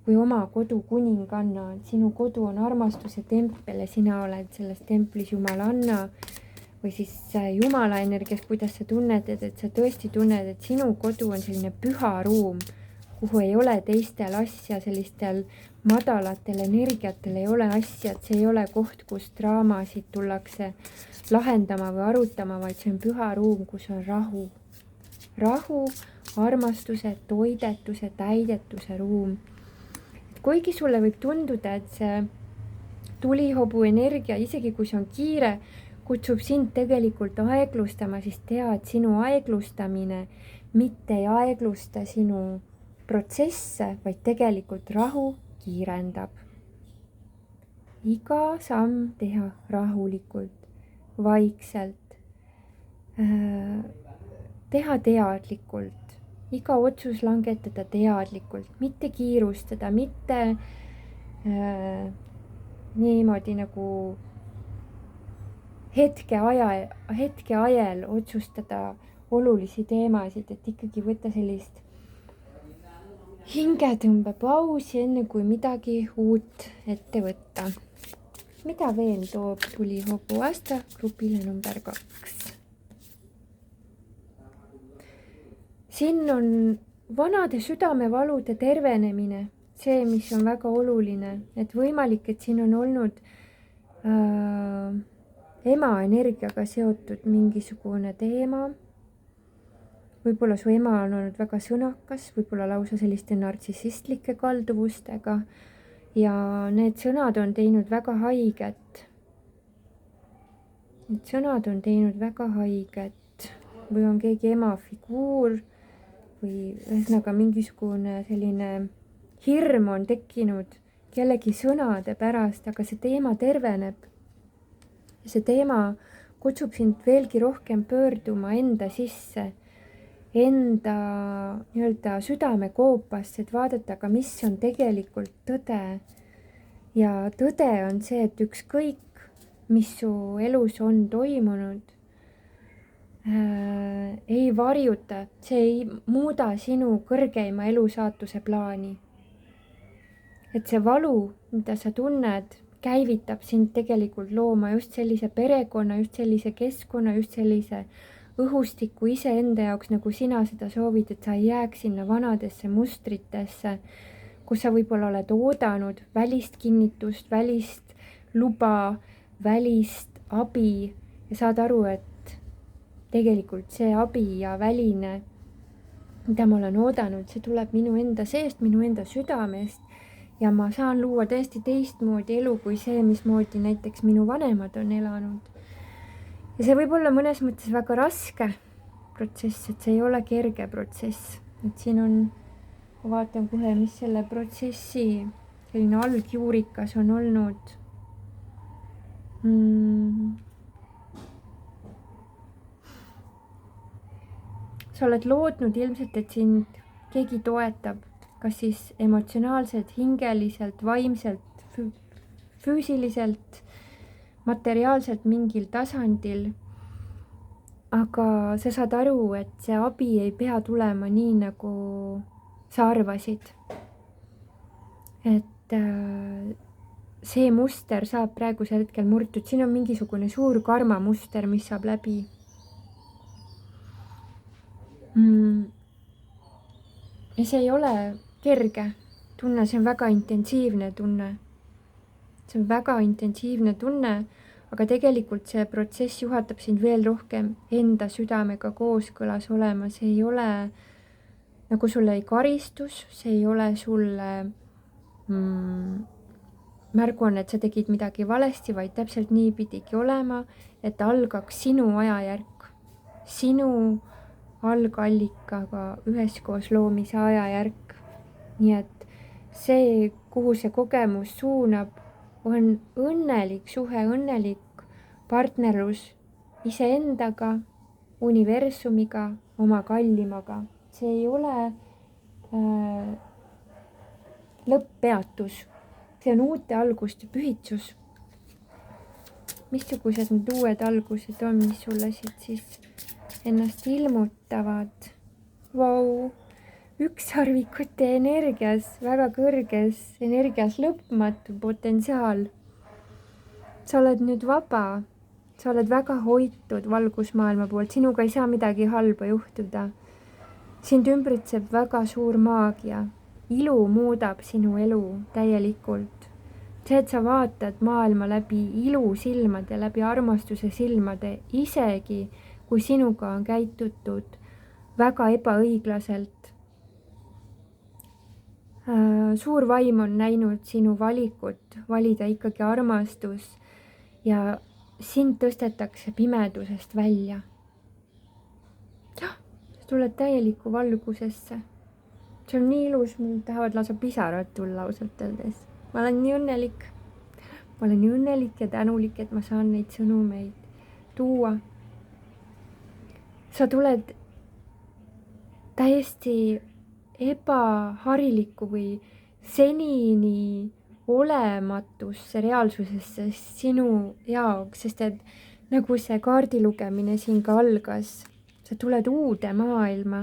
või oma kodu kuninganna. Sinu kodu on armastuse tempel ja sina oled selles templis jumalanna või siis jumala energias, kuidas sa tunned, et sa tõesti tunned, et sinu kodu on selline püha ruum, kuhu ei ole teistel asja, sellistel madalatel energiatel ei ole asja, et see ei ole koht, kus draamasid tullakse lahendama või arutama, vaid see on püha ruum, kus on rahu. Rahu, armastuse, toidetuse, täidetuse ruum. Et kuigi sulle võib tunduda, et see tulihobu energia, isegi kui see on kiire, kutsub sind tegelikult aeglustama, siis tea, et sinu aeglustamine mitte ei aeglusta sinu protsesse, vaid tegelikult rahu kiirendab. Iga samm teha rahulikult, vaikselt, teha teadlikult, iga otsus langetada teadlikult, mitte kiirustada, mitte niimoodi nagu hetke ajel otsustada olulisi teemasid, et ikkagi võtta sellist hingetõmbe pausi, enne kui midagi uut ette võtta. Mida veel toob tulihobu aasta grupile number 2? siin on vanade südamevalude tervenemine, see, mis on väga oluline, et võimalik, et siin on olnud ema energiaga seotud mingisugune teema. Võib-olla su ema on olnud väga sõnakas, võib-olla lausa selliste nartsissistlike kalduvustega ja need sõnad on teinud väga haiget. Need sõnad on teinud väga haiget või on keegi ema figuur või ühesõnaga mingisugune selline hirm on tekkinud kellegi sõnade pärast, aga see teema terveneb. See teema kutsub sind veelgi rohkem pöörduma enda sisse, enda nii-öelda südamekoopasse, et vaadata ka, mis on tegelikult tõde. Ja tõde on see, et ükskõik, mis su elus on toimunud, ei varjuta, see ei muuda sinu kõrgeima elusaatuse plaani. Et see valu, mida sa tunned, käivitab sind tegelikult looma just sellise perekonna, just sellise keskkonna, just sellise õhustiku iseenda jaoks, nagu sina seda soovid, et sa ei jääks sinna vanadesse mustritesse, kus sa võib-olla oled oodanud välist kinnitust, välist luba, välist abi ja saad aru, et tegelikult see abi ja väline, mida ma olen oodanud, see tuleb minu enda seest, minu enda südamest ja ma saan luua täiesti teistmoodi elu kui see, mismoodi näiteks minu vanemad on elanud. Ja see võib olla mõnes mõttes väga raske protsess, et see ei ole kerge protsess. Et siin on, ma vaatan kohe, mis selle protsessi selline algjuurikas on olnud. Sa oled lootnud ilmselt, et sind keegi toetab, kas siis emotsionaalselt, hingeliselt, vaimselt, füüsiliselt, materiaalselt mingil tasandil. Aga sa saad aru, et see abi ei pea tulema nii, nagu sa arvasid. Et see muster saab praegusel hetkel murtud. Siin on mingisugune suur karmamuster, mis saab läbi. Ja see ei ole kerge tunne, see on väga intensiivne tunne. See on väga intensiivne tunne, aga tegelikult see protsess juhatab sind veel rohkem enda südamega kooskõlas olema. See ei ole nagu sulle ei karistus, see ei ole sulle märguanne, et sa tegid midagi valesti, vaid täpselt nii pidigi olema, et algaks sinu ajajärk, sinu algallikaga üheskoos loomise ajajärk. Nii et see, kuhu see kogemus suunab, on õnnelik suhe, õnnelik partnerlus iseendaga, universumiga, oma kallimaga. See ei ole lõpppeatus. See on uute alguste pühitsus. Missugused need uued algused on, mis sulle siis ennast ilmutavad? Vau! Ükssarvikute energias, väga kõrges energias, lõpmatu potentsiaal. Sa oled nüüd vaba. Sa oled väga hoitud valgusmaailma poolt. Sinuga ei saa midagi halba juhtuda. Sind ümbritseb väga suur maagia. Ilu muudab sinu elu täielikult. See, et sa vaatad maailma läbi ilu silmade, läbi armastuse silmade, isegi kui sinuga on käitutud väga ebaõiglaselt. Suur vaim on näinud sinu valikut valida ikkagi armastus ja sind tõstetakse pimedusest välja. Sa tuled täielikku valgusesse. See on nii ilus, mul tahavad lausa pisarad tulla ausalt öeldes. Ma olen nii õnnelik. Ma olen nii õnnelik ja tänulik, et ma saan neid sõnumeid tuua. Sa tuled täiesti ebahariliku või senini olematusse reaalsusesse sinu jaoks, sest et nagu see kaardilugemine siin ka algas, sa tuled uude maailma.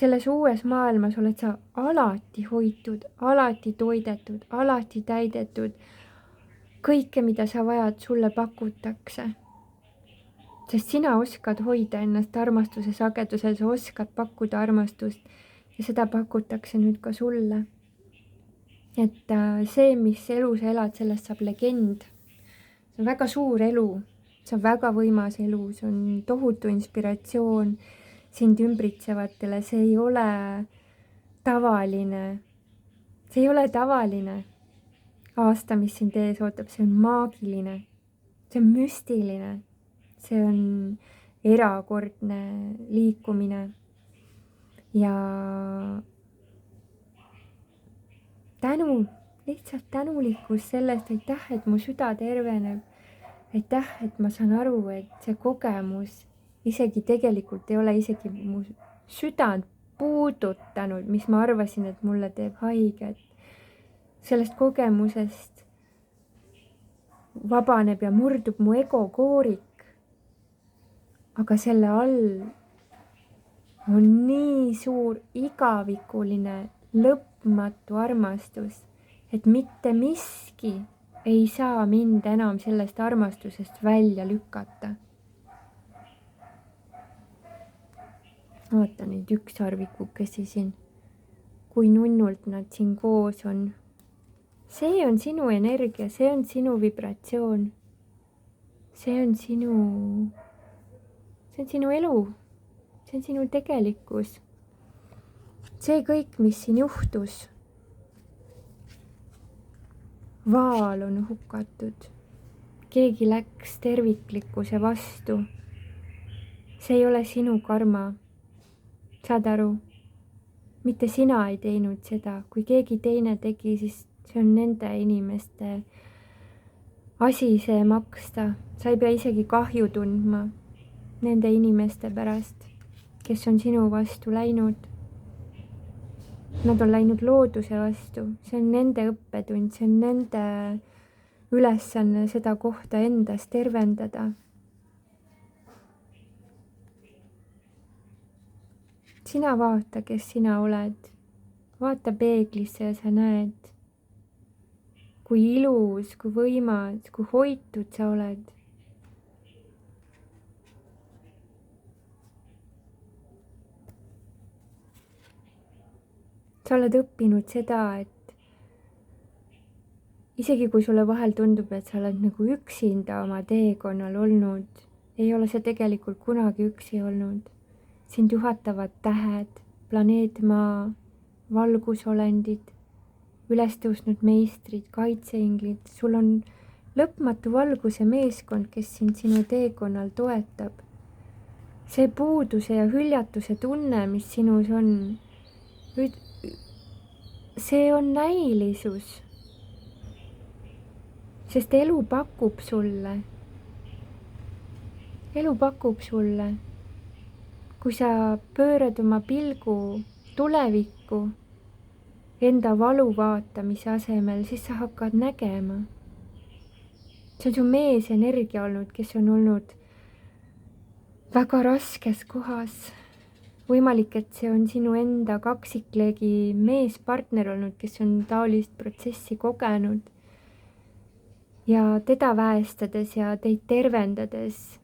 Selles uues maailmas oled sa alati hoitud, alati toidetud, alati täidetud. Kõike, mida sa vajad, sulle pakutakse. sest sina oskad hoida ennast armastuse sagedusel, sa oskad pakkuda armastust ja seda pakutakse nüüd ka sulle. Et see, mis elu sa elad, sellest saab legend. See on väga suur elu, see on väga võimas elu, see on tohutu inspiratsioon sind ümbritsevatele, see ei ole tavaline. See ei ole tavaline aasta, mis sind ees ootab, see on maagiline, see on müstiline, see on erakordne liikumine ja lihtsalt tänulikkus sellest, aitäh, et mu süda terveneb, aitäh, et ma saan aru, et see kogemus isegi tegelikult ei ole isegi mu südant puudutanud, mis ma arvasin, et mulle teeb haiget. Sellest kogemusest vabaneb ja murdub mu egokoorik, aga selle all on nii suur igavikuline lõpmatu armastus, et mitte miski ei saa mind enam sellest armastusest välja lükata. Vaata neid ükssarvikukesi siin, kui nunnult nad siin koos on. See on sinu energia, see on sinu vibratsioon. See on sinu elu, see on sinu tegelikkus. See kõik, mis siin juhtus, vaal on hukatud. Keegi läks terviklikkuse vastu. See ei ole sinu karma. Saad aru? Mitte sina ei teinud seda. Kui keegi teine tegi, siis see on nende inimeste asi see maksta. Sa ei pea isegi kahju tundma nende inimeste pärast, kes on sinu vastu läinud. Nad on läinud looduse vastu. See on nende õppetund, see on nende ülesanne seda kohta endas tervendada. Sina vaata, kes sina oled. Vaata peeglisse ja sa näed, kui ilus, kui võimas, kui hoitud sa oled. Sa oled õppinud seda, et isegi kui sulle vahel tundub, et sa oled nagu üksinda oma teekonnal olnud, ei ole sa tegelikult kunagi üksi olnud. Sind juhatavad tähed, planeet Maa, valgusolendid, üles tõusnud meistrid, kaitseinglid. Sul on lõpmatu valguse meeskond, kes sind sinu teekonnal toetab. See puuduse ja hüljatuse tunne, mis sinus on, see on näilisus. Sest elu pakub sulle. Elu pakub sulle. Kui sa pöörad oma pilgu tulevikku enda valu vaatamise asemel, siis sa hakkad nägema. See on su meesenergia olnud, kes on olnud väga raskes kohas. Võimalik, et see on sinu enda kaksikleegi meespartner olnud, kes on taolist protsessi kogenud. Ja teda väestades ja teid tervendades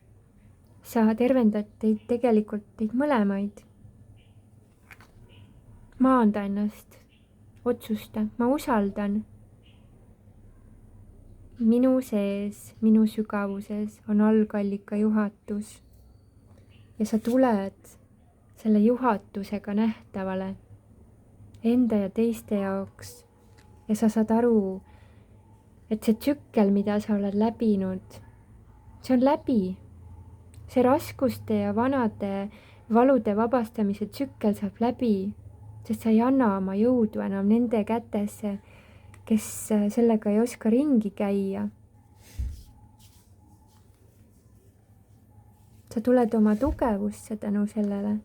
sa tervendad teid mõlemaid. Maanda ennast, otsusta, ma usaldan. Minu sees, minu sügavuses on algallika juhatus. Ja sa tuled selle juhatusega nähtavale enda ja teiste jaoks. Ja sa saad aru, et see tsükkel, mida sa oled läbinud, see on läbi. See raskuste ja vanade valude vabastamise tsükkel saab läbi, sest sa ei anna oma jõudu enam nende kätesse, kes sellega ei oska ringi käia. Sa tuled oma tugevusse tänu sellele.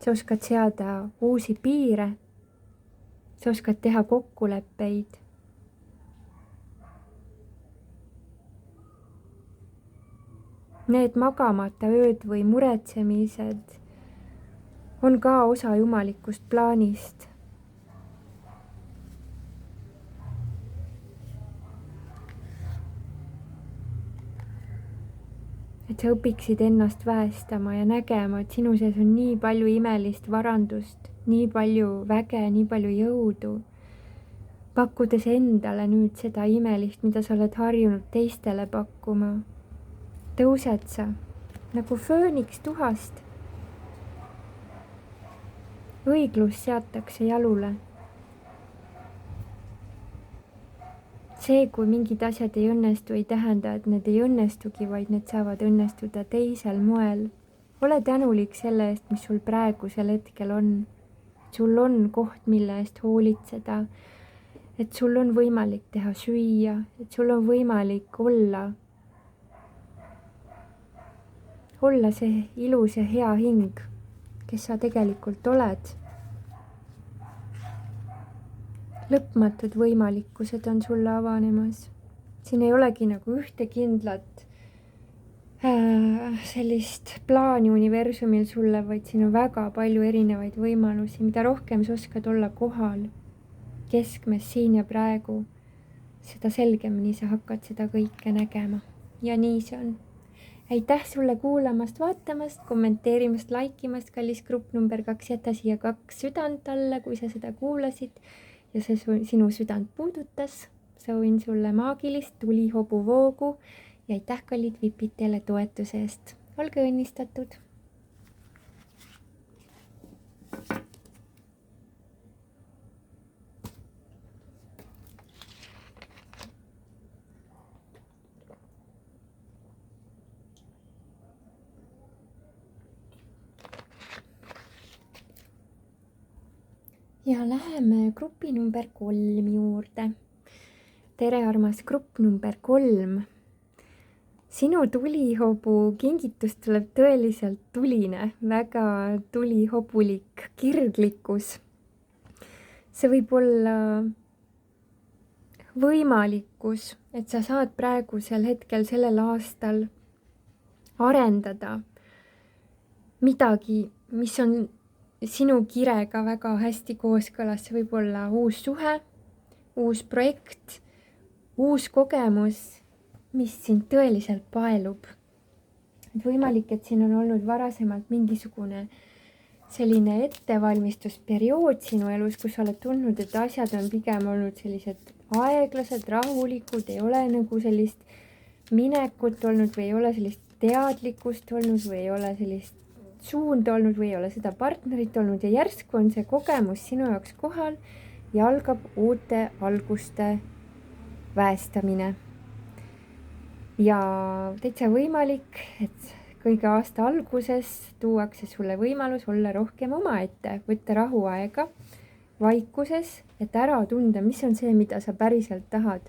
Sa oskad seada uusi piire. Sa oskad teha kokkuleppeid. Need magamata ööd või muretsemised on ka osa jumalikust plaanist. et sa õpiksid ennast väestama ja nägema, et sinu sees on nii palju imelist varandust, nii palju väge, nii palju jõudu. Pakkudes endale nüüd seda imelist, mida sa oled harjunud teistele pakkuma, tõused sa nagu fööniks tuhast. Õiglus seatakse jalule. See, kui mingid asjad ei õnnestu, ei tähenda, et need ei õnnestugi, vaid need saavad õnnestuda teisel moel. Ole tänulik selle eest, mis sul praegusel hetkel on. Sul on koht, mille eest hoolitseda. Et sul on võimalik teha süüa, et sul on võimalik olla see ilus ja hea hing, kes sa tegelikult oled. Lõpmatud võimalikkused on sulle avanemas. Siin ei olegi nagu ühte kindlat sellist plaani universumil sulle, vaid siin on väga palju erinevaid võimalusi. Mida rohkem sa oskad olla kohal, keskmes siin ja praegu, seda selgemini sa hakkad seda kõike nägema. Ja nii see on. Aitäh sulle kuulamast, vaatamast, kommenteerimast, laikimast, kallis grupp number 2, jäta siia 2 südant alla, kui sa seda kuulasid ja see sinu südant puudutas. Soovin sulle maagilist tulihobuvoogu ja aitäh, kallid vipid, teile toetuse eest. Olge õnnistatud! Ja läheme grupi number 3 juurde. Tere, armas grupp number 3. Sinu tulihobu kingitus tuleb tõeliselt tuline, väga tulihobulik kirglikkus. See võib olla võimalikkus, et sa saad praegusel hetkel sellel aastal arendada midagi, mis on sinu kirega väga hästi kooskõlas. See võib olla uus suhe, uus projekt, uus kogemus, mis sind tõeliselt paelub. Võimalik, et siin on olnud varasemalt mingisugune selline ettevalmistusperiood sinu elus, kus sa oled tundnud, et asjad on pigem olnud sellised aeglased, rahulikud, ei ole nagu sellist minekut olnud või ei ole sellist teadlikkust olnud või ei ole sellist suund olnud või ei ole seda partnerit olnud ja järsku on see kogemus sinu jaoks kohal ja algab uute alguste väestamine. Ja täitsa võimalik, et kõige aasta alguses tuuakse sulle võimalus olla rohkem omaette, võtta rahuaega vaikuses, et ära tunda, mis on see, mida sa päriselt tahad,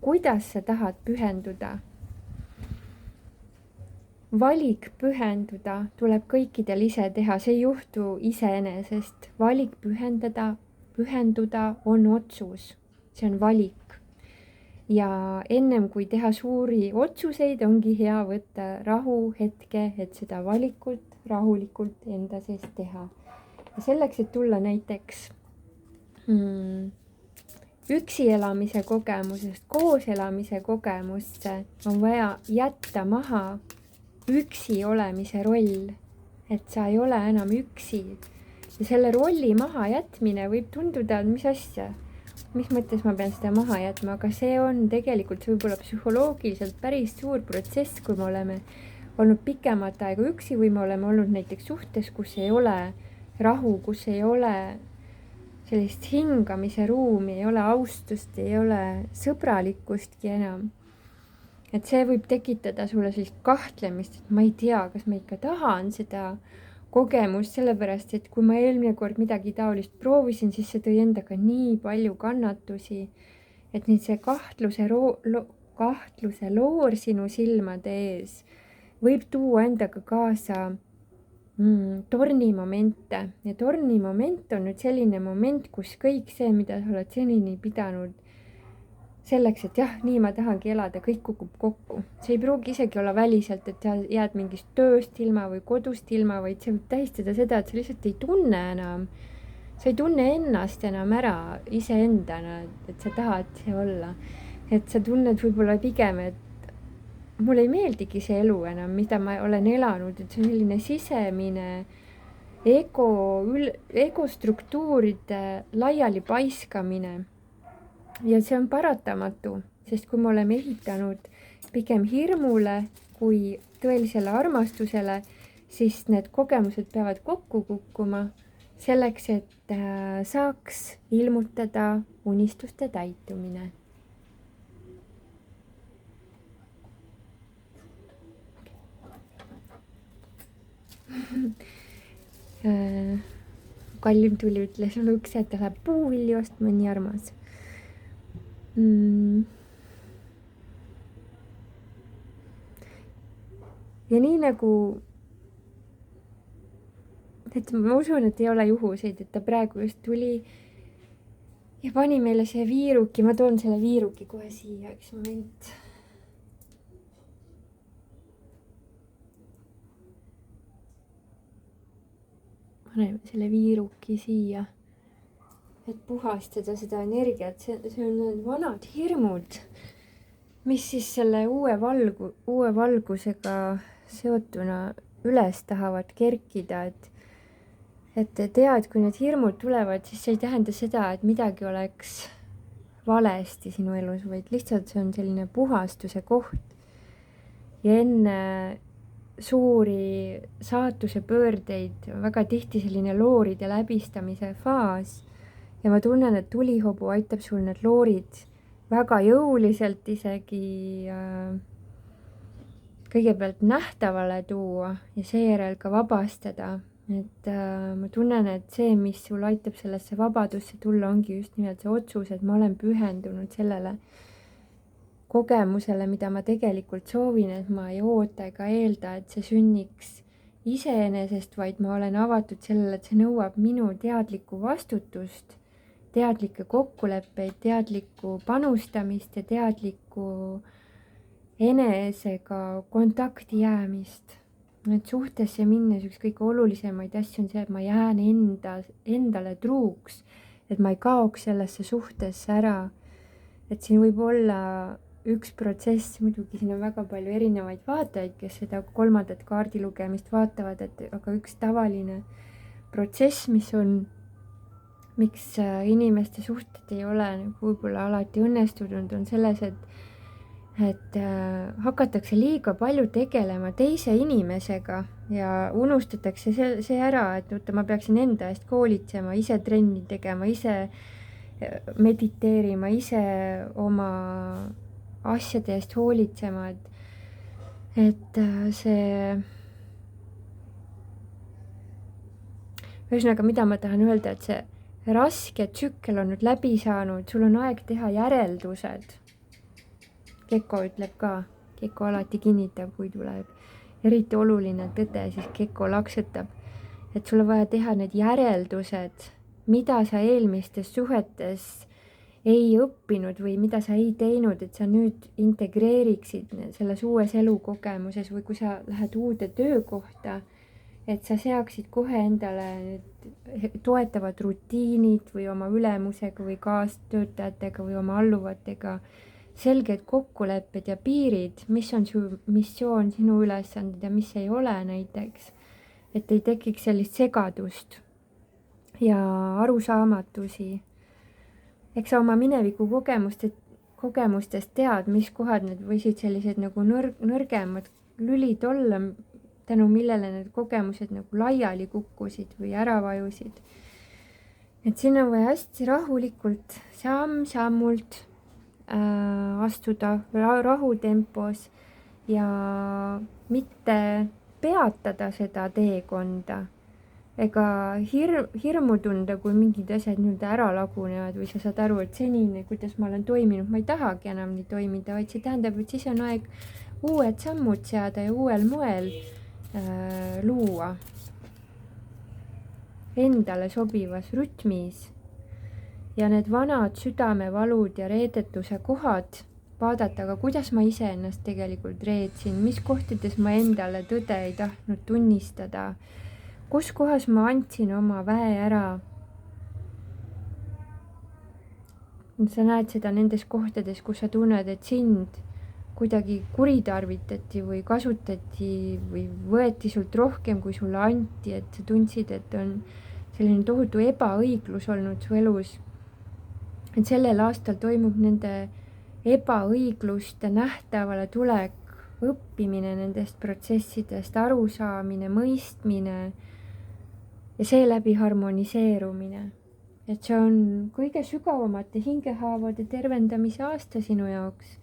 kuidas sa tahad pühenduda. Valik pühenduda tuleb kõikidel ise teha, see ei juhtu iseenesest. Valik pühenduda on otsus, see on valik. Ja ennem kui teha suuri otsuseid, ongi hea võtta rahuhetke, et seda valikut rahulikult enda sees teha. Ja selleks, et tulla näiteks üksi elamise kogemusest koos elamise kogemusse, on vaja jätta maha üksi olemise roll, et sa ei ole enam üksi. Ja selle rolli maha jätmine võib tunduda, mis asja, mis mõttes ma pean seda maha jätma, aga see on tegelikult võib-olla psühholoogiliselt päris suur protsess, kui me oleme olnud pikemat aega üksi või me oleme olnud näiteks suhtes, kus ei ole rahu, kus ei ole sellist hingamise ruumi, ei ole austust, ei ole sõbralikkustki enam. Et see võib tekitada sulle sellist kahtlemist, et ma ei tea, kas ma ikka tahan seda kogemust, sellepärast, et kui ma eelmine kord midagi taolist proovisin, siis see tõi endaga nii palju kannatusi, et nüüd see kahtluse loor sinu silmade ees võib tuua endaga kaasa tornimomente. Ja tornimoment on nüüd selline moment, kus kõik see, mida sa oled senini pidanud selleks, et jah, nii ma tahangi elada, kõik kukub kokku. See ei pruugi isegi olla väliselt, et sa jääd mingist tööst ilma või kodust ilma, vaid see võib tähistada seda, et sa lihtsalt ei tunne enam. Sa ei tunne ennast enam ära iseendana, et sa tahad olla. Et sa tunned võib-olla pigem, et mulle ei meeldigi see elu enam, mida ma olen elanud, et see on selline sisemine egostruktuuride laiali paiskamine. Ja see on paratamatu, sest kui me oleme ehitanud pigem hirmule kui tõelisele armastusele, siis need kogemused peavad kokku kukkuma selleks, et saaks ilmutada unistuste täitumine. Kallim tuli, ütles mulle ukse, et ta läheb puuvilju ostma, nii armas. Ja nii nagu, et ma usun, et ei ole juhuseid, et ta praegu just tuli ja pani meile see viiruki, ma toon selle viiruki kohe siia, üks moment. Paneme selle viiruki siia, et puhastada seda energiat, see on need vanad hirmud, mis siis selle uue valgusega seotuna üles tahavad kerkida, et tead, kui need hirmud tulevad, siis see ei tähenda seda, et midagi oleks valesti sinu elus, vaid lihtsalt see on selline puhastuse koht. Ja enne suuri saatuse pöördeid väga tihti selline looride läbistamise faas ja ma tunnen, et tulihobu aitab sul need loorid väga jõuliselt isegi kõigepealt nähtavale tuua ja seejärel ka vabastada. Et ma tunnen, et see, mis sul aitab sellesse vabadusse tulla, ongi just nimelt see otsus, et ma olen pühendunud sellele kogemusele, mida ma tegelikult soovin, et ma ei oota ega eelda, et see sünniks iseenesest, vaid ma olen avatud sellele, et see nõuab minu teadlikku vastutust, teadlikke kokkuleppeid, teadlikku panustamist ja teadlikku enesega kontakti jäämist. Et suhtesse minnes üks kõige olulisemaid asju on see, et ma jään endale truuks, et ma ei kaoks sellesse suhtesse ära. Et siin võib olla üks protsess, muidugi siin on väga palju erinevaid vaatajaid, kes seda kolmandat kaardi lugemist vaatavad, aga üks tavaline protsess, mis on, miks inimeste suhted ei ole võib-olla alati õnnestunud, on selles, et hakatakse liiga palju tegelema teise inimesega ja unustatakse see ära, et oota, ma peaksin enda eest hoolitsema, ise trenni tegema, ise mediteerima, ise oma asjade eest hoolitsema, et see, ühesõnaga, mida ma tahan öelda, et see raske tsükkel on nüüd läbi saanud, sul on aeg teha järeldused. Keko ütleb ka, Keko alati kinnitab, kui tuleb eriti oluline tõde, siis Keko laksutab, et sul on vaja teha need järeldused, mida sa eelmistes suhetes ei õppinud või mida sa ei teinud, et sa nüüd integreeriksid selles uues elukogemuses või kui sa lähed uude töökohta, et sa seaksid kohe endale need toetavad rutiinid või oma ülemusega või kaastöötajatega või oma alluvatega selged kokkulepped ja piirid, mis on su missioon, sinu ülesanded ja mis ei ole näiteks, et ei tekiks sellist segadust ja arusaamatusi. Eks sa oma mineviku kogemustest tead, mis kohad need võisid sellised nagu nõrgemad lülid olla, tänu millele need kogemused nagu laiali kukkusid või ära vajusid. Et siin on vaja hästi rahulikult, samm-sammult astuda rahutempos ja mitte peatada seda teekonda ega hirmu tunda, kui mingid asjad nii-öelda ära lagunevad või sa saad aru, et senine, kuidas ma olen toiminud, ma ei tahagi enam nii toimida, vaid see tähendab, et siis on aeg uued sammud seada ja uuel moel luua endale sobivas rütmis. Ja need vanad südamevalud ja reedetuse kohad vaadata, aga kuidas ma iseennast tegelikult reetsin, mis kohtades ma endale tõde ei tahtnud tunnistada, kus kohas ma andsin oma väe ära. Sa näed seda nendes kohtades, kus sa tunned, et sind kuidagi kuritarvitati või kasutati või võeti sult rohkem, kui sulle anti, et sa tundsid, et on selline tohutu ebaõiglus olnud su elus. Et sellel aastal toimub nende ebaõigluste nähtavale tulek, õppimine nendest protsessidest, arusaamine, mõistmine ja seeläbi harmoniseerumine. Et see on kõige sügavamate hingehaavade tervendamise aasta sinu jaoks.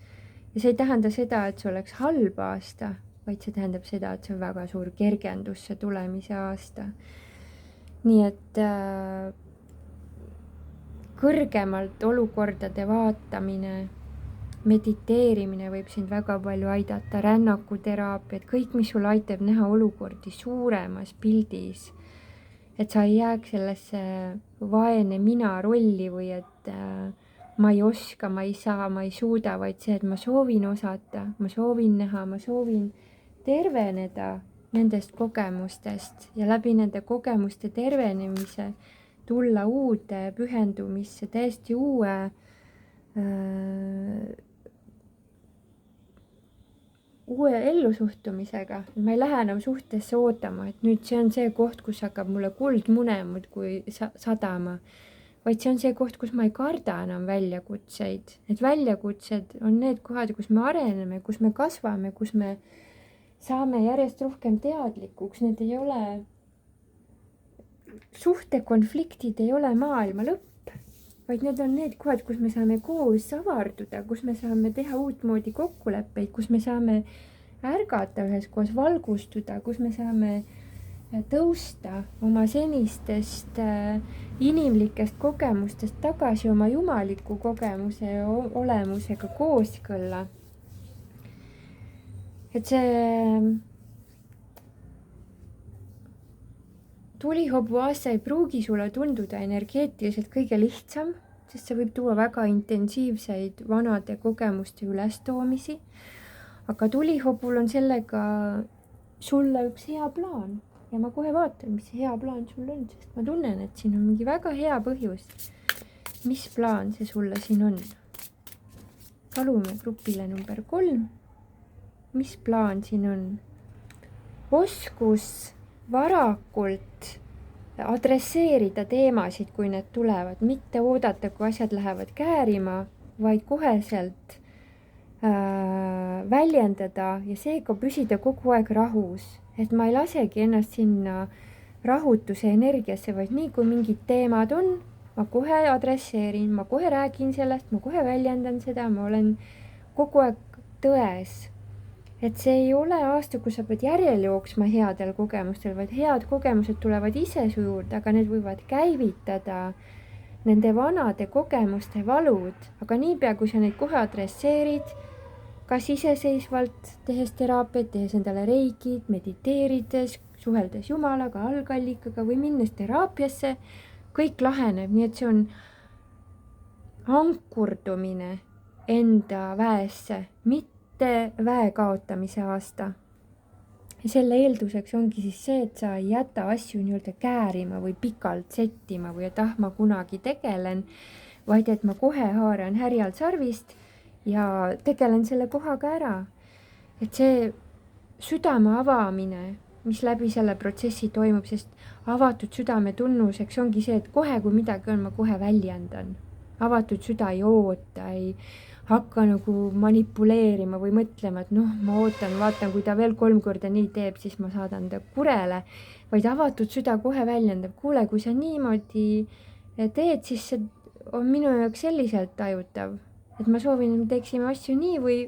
Ja see ei tähenda seda, et see oleks halb aasta, vaid see tähendab seda, et see on väga suur kergendusse tulemise aasta. Nii et kõrgemalt olukordade vaatamine, mediteerimine võib sind väga palju aidata, rännakuteraapiad, kõik, mis sul aitab näha olukordi suuremas pildis. Et sa ei jääks sellesse vaene mina rolli või et ma ei oska, ma ei saa, ma ei suuda, vaid see, et ma soovin osata, ma soovin näha, ma soovin terveneda nendest kogemustest ja läbi nende kogemuste tervenemise tulla uude pühendumisse, täiesti uue ellusuhtumisega. Ma ei lähe enam suhtesse ootama, et nüüd see on see koht, kus hakkab mulle kuldmune muudkui sadama, vaid see on see koht, kus ma ei karda enam väljakutseid. Need väljakutsed on need kohad, kus me areneme, kus me kasvame, kus me saame järjest rohkem teadlikuks. Need ei ole, suhtekonfliktid ei ole maailma lõpp, vaid need on need kohad, kus me saame koos avarduda, kus me saame teha uutmoodi kokkuleppeid, kus me saame ärgata üheskoos, valgustuda, kus me saame tõusta oma senistest inimlikest kogemustest tagasi oma jumaliku kogemuse ja olemusega kooskõlla. Et see tulihobu aasta ei pruugi sulle tunduda energeetiliselt kõige lihtsam, sest see võib tuua väga intensiivseid vanade kogemuste ülestoomisi. Aga tulihobul on sellega sulle üks hea plaan ja ma kohe vaatan, mis hea plaan sul on, sest ma tunnen, et siin on mingi väga hea põhjus. Mis plaan see sulle siin on? Palume grupile number 3. Mis plaan siin on? Oskus varakult adresseerida teemasid, kui need tulevad, mitte oodata, kui asjad lähevad käärima, vaid koheselt väljendada ja seega püsida kogu aeg rahus. Et ma ei lasegi ennast sinna rahutuse energiasse, vaid nii kui mingid teemad on, ma kohe adresseerin, ma kohe räägin sellest, ma kohe väljendan seda, ma olen kogu aeg tões. Et see ei ole aasta, kus sa pead järjel jooksma headel kogemustel, vaid head kogemused tulevad ise su juurde, aga need võivad käivitada nende vanade kogemuste valud. Aga niipea, kui sa neid kohe adresseerid, kas iseseisvalt, tehes teraapiat, tehes endale reikid, mediteerides, suheldes Jumalaga, algallikaga või minnes teraapiasse, kõik laheneb. Nii et see on ankurdumine enda väesse, mitte väe kaotamise aasta. Ja selle eelduseks ongi siis see, et sa ei jäta asju nii-öelda käärima või pikalt settima või et ma kunagi tegelen, vaid et ma kohe haaran härjal sarvist ja tegelen selle kohaga ära. Et see südame avamine, mis läbi selle protsessi toimub, sest avatud südame tunnuseks ongi see, et kohe, kui midagi on, ma kohe väljendan. Avatud süda ei oota, ei hakka nagu manipuleerima või mõtlema, et ma ootan, vaatan, kui ta veel 3 korda nii teeb, siis ma saadan ta kurele, vaid avatud süda kohe väljendab, kuule, kui sa niimoodi teed, siis see on minu jaoks selliselt tajutav, et ma soovin, et me teeksime asju nii või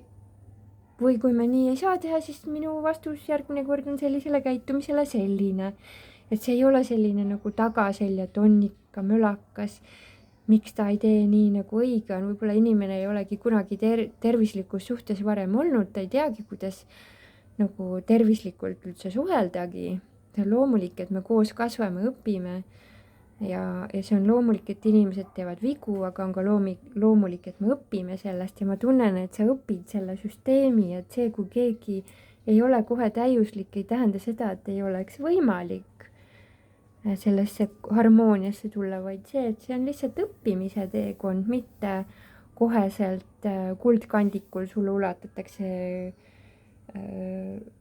kui me nii ei saa teha, siis minu vastus järgmine kord on sellisele käitumisele selline, et see ei ole selline nagu tagaselja tonnika, mölakas, miks ta ei tee nii nagu õige on, võib-olla inimene ei olegi kunagi tervislikus suhtes varem olnud, ta ei teagi, kuidas nagu tervislikult üldse suheldagi. See on loomulik, et me koos kasvame, õpime ja see on loomulik, et inimesed teevad vigu, aga on ka loomulik, et me õpime sellest ja ma tunnen, et sa õpid selle süsteemi, et see, kui keegi ei ole kohe täiuslik, ei tähenda seda, et ei oleks võimalik sellesse harmooniasse tulla, vaid see, et see on lihtsalt õppimise teekond, mitte koheselt kuldkandikul sulle ulatatakse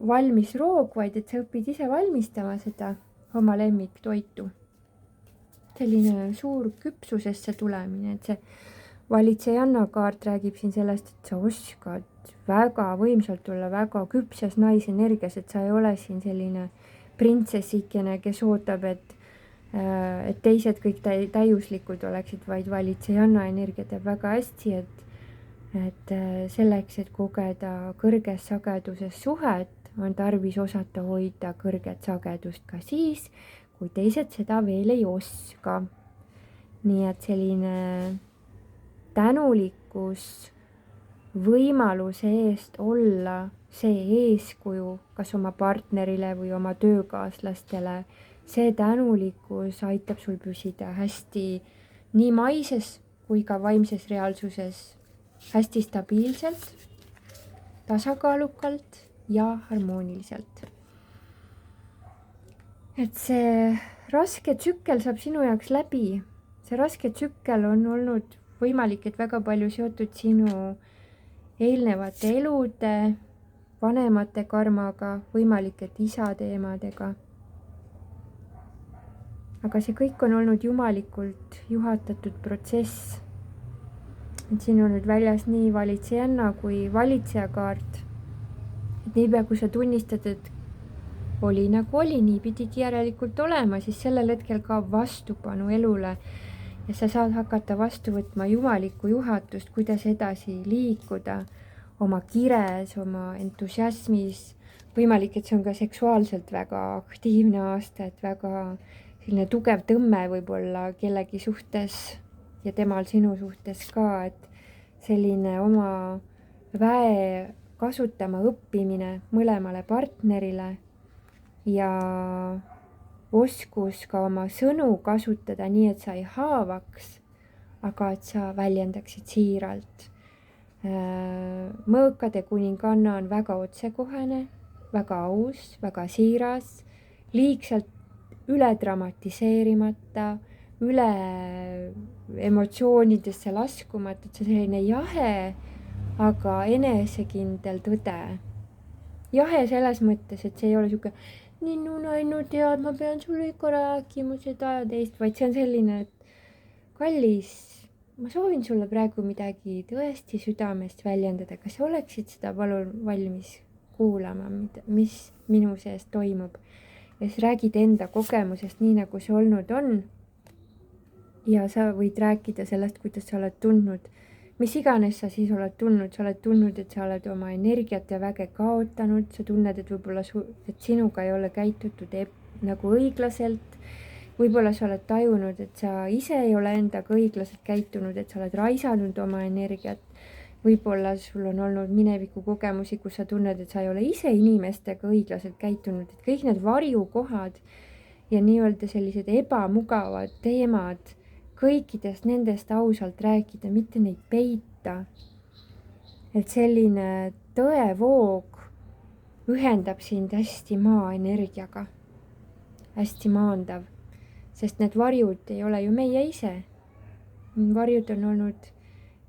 valmis roog, vaid et sa õpid ise valmistama seda oma lemmiktoitu. Selline suur küpsusesse tulemine, et see valitsejanna kaart räägib siin sellest, et sa oskad väga võimsalt olla väga küpses naisenergias, et sa ei ole siin selline printsessikene, kes ootab, et teised kõik täiuslikud oleksid, vaid valitsejanna energia teeb väga hästi, et selleks, et kogeda kõrges sageduses suhet, on tarvis osata hoida kõrget sagedust ka siis, kui teised seda veel ei oska. Nii et selline tänulikkus võimaluse eest olla see eeskuju kas oma partnerile või oma töökaaslastele, see tänulikkus aitab sul püsida hästi nii maises kui ka vaimses reaalsuses hästi stabiilselt, tasakaalukalt ja harmooniliselt. Et see raske tsükkel saab sinu jaoks läbi. See raske tsükkel on olnud võimalik, et väga palju seotud sinu eelnevate elude, vanemate karmaga, võimalik, et isade emadega. Aga see kõik on olnud jumalikult juhatatud protsess. Et siin on nüüd väljas nii valitsejanna kui valitsejakaart. Et niipea, kui sa tunnistad, et oli nagu oli, nii pidigi järelikult olema, siis sellel hetkel kaob vastupanu elule ja sa saad hakata vastu võtma jumalikku juhatust, kuidas edasi liikuda oma kires, oma entusiasmis. Võimalik, et see on ka seksuaalselt väga aktiivne aasta, et väga selline tugev tõmme võib-olla kellegi suhtes ja temal sinu suhtes ka, et selline oma väe kasutama õppimine mõlemale partnerile ja oskus ka oma sõnu kasutada nii, et sa ei haavaks, aga et sa väljendaksid siiralt. Mõõkade kuninganna on väga otsekohene, väga aus, väga siiras, liigselt üle dramatiseerimata, üle emotsioonidesse laskumata, et see selline jahe, aga enesekindel tõde. Jahe selles mõttes, et see ei ole siuke Ninnu tead, ma pean sulle ikka rääkima seda ja teist, vaid see on selline, et kallis, ma soovin sulle praegu midagi tõesti südamest väljendada. Kas sa oleksid seda palun valmis kuulama, mis minu sees toimub? Ja siis räägid enda kogemusest nii, nagu see olnud on. Ja sa võid rääkida sellest, kuidas sa oled tundnud, mis iganes sa siis oled tundnud. Sa oled tundnud, et sa oled oma energiat ja väge kaotanud. Sa tunned, et võib-olla et sinuga ei ole käitutud nagu õiglaselt. Võib-olla sa oled tajunud, et sa ise ei ole endaga õiglaselt käitunud, et sa oled raisanud oma energiat. Võib-olla sul on olnud mineviku kogemusi, kus sa tunned, et sa ei ole ise inimestega õiglaselt käitunud. Et kõik need varjukohad ja nii-öelda sellised ebamugavad teemad, kõikidest nendest ausalt rääkida, mitte neid peita. Et selline tõevoog ühendab sind hästi maa energiaga, hästi maandav, sest need varjud ei ole ju meie ise. Varjud on olnud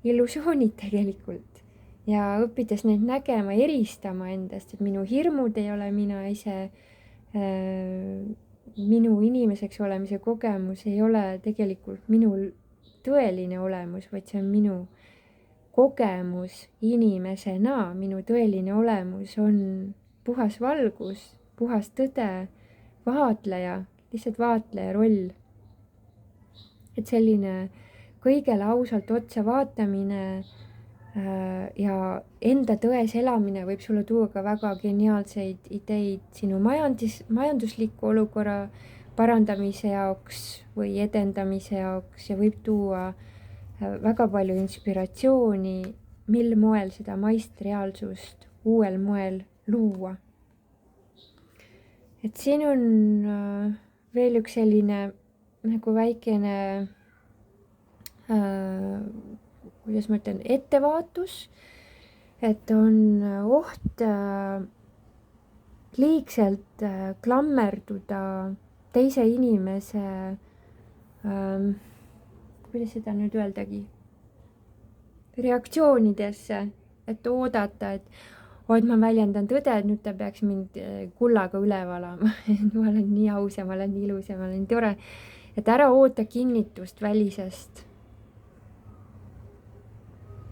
illusioonid tegelikult ja õppides neid nägema, eristama endast, et minu hirmud ei ole mina ise, minu inimeseks olemise kogemus ei ole tegelikult minu tõeline olemus, vaid see on minu kogemus inimesena. Minu tõeline olemus on puhas valgus, puhas tõde, vaatleja, lihtsalt vaatleja roll. Et selline kõigele ausalt otsa vaatamine ja enda tões elamine võib sulle tuua ka väga geniaalseid ideid sinu majandusliku olukorra parandamise jaoks või edendamise jaoks ja võib tuua väga palju inspiratsiooni, mil moel seda maist reaalsust uuel moel luua. Et siin on veel üks selline nagu väikene kuidas ma ütlen, ettevaatus, et on oht liigselt klammerduda teise inimese, kuidas seda nüüd öeldagi, reaktsioonidesse, et oodata, et ma väljendan tõde, et nüüd ta peaks mind kullaga üle valama. Ma olen nii aus ja ma olen nii ilus ja ma olen nii tore. Et ära oota kinnitust välisest.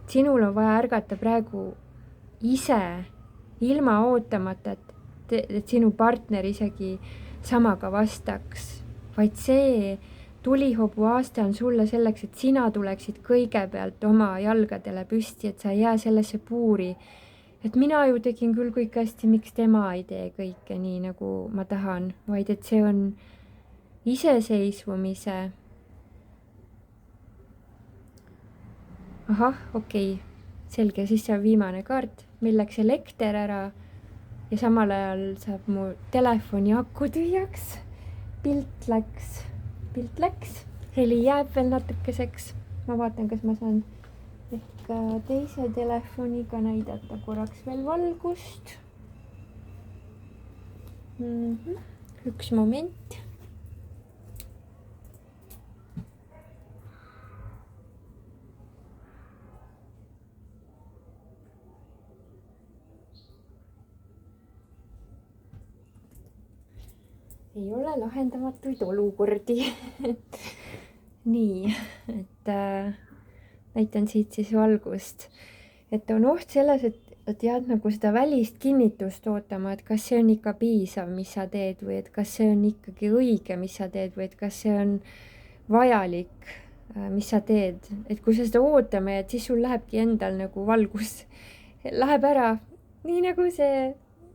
Sinul on vaja ärgata praegu ise ilma ootamata, et sinu partner isegi samaga vastaks, vaid see tulihobu aasta on sulle selleks, et sina tuleksid kõigepealt oma jalgadele püsti, et sa ei jää sellesse puuri, et mina ju tegin küll kõik hästi, miks tema ei tee kõike nii, nagu ma tahan, vaid et see on iseseisvumise. Ahah, okei, selge, siis see on viimane kaart, meil läks elekter ära ja samal ajal saab mu telefoni aku tühjaks, pilt läks, heli jääb veel natukeseks. Ma vaatan, kas ma saan ehk teise telefoniga näidata korraks veel valgust. Üks moment. Ei ole lahendamatuid olukordi. Nii, et näitan siit siis valgust. Et on oht selles, et jääd nagu seda välist kinnitust ootama, et kas see on ikka piisav, mis sa teed, või et kas see on ikkagi õige, mis sa teed, või et kas see on vajalik, mis sa teed. Et kui sa seda ootame, et siis sul lähebki endal nagu valgus läheb ära, nii nagu see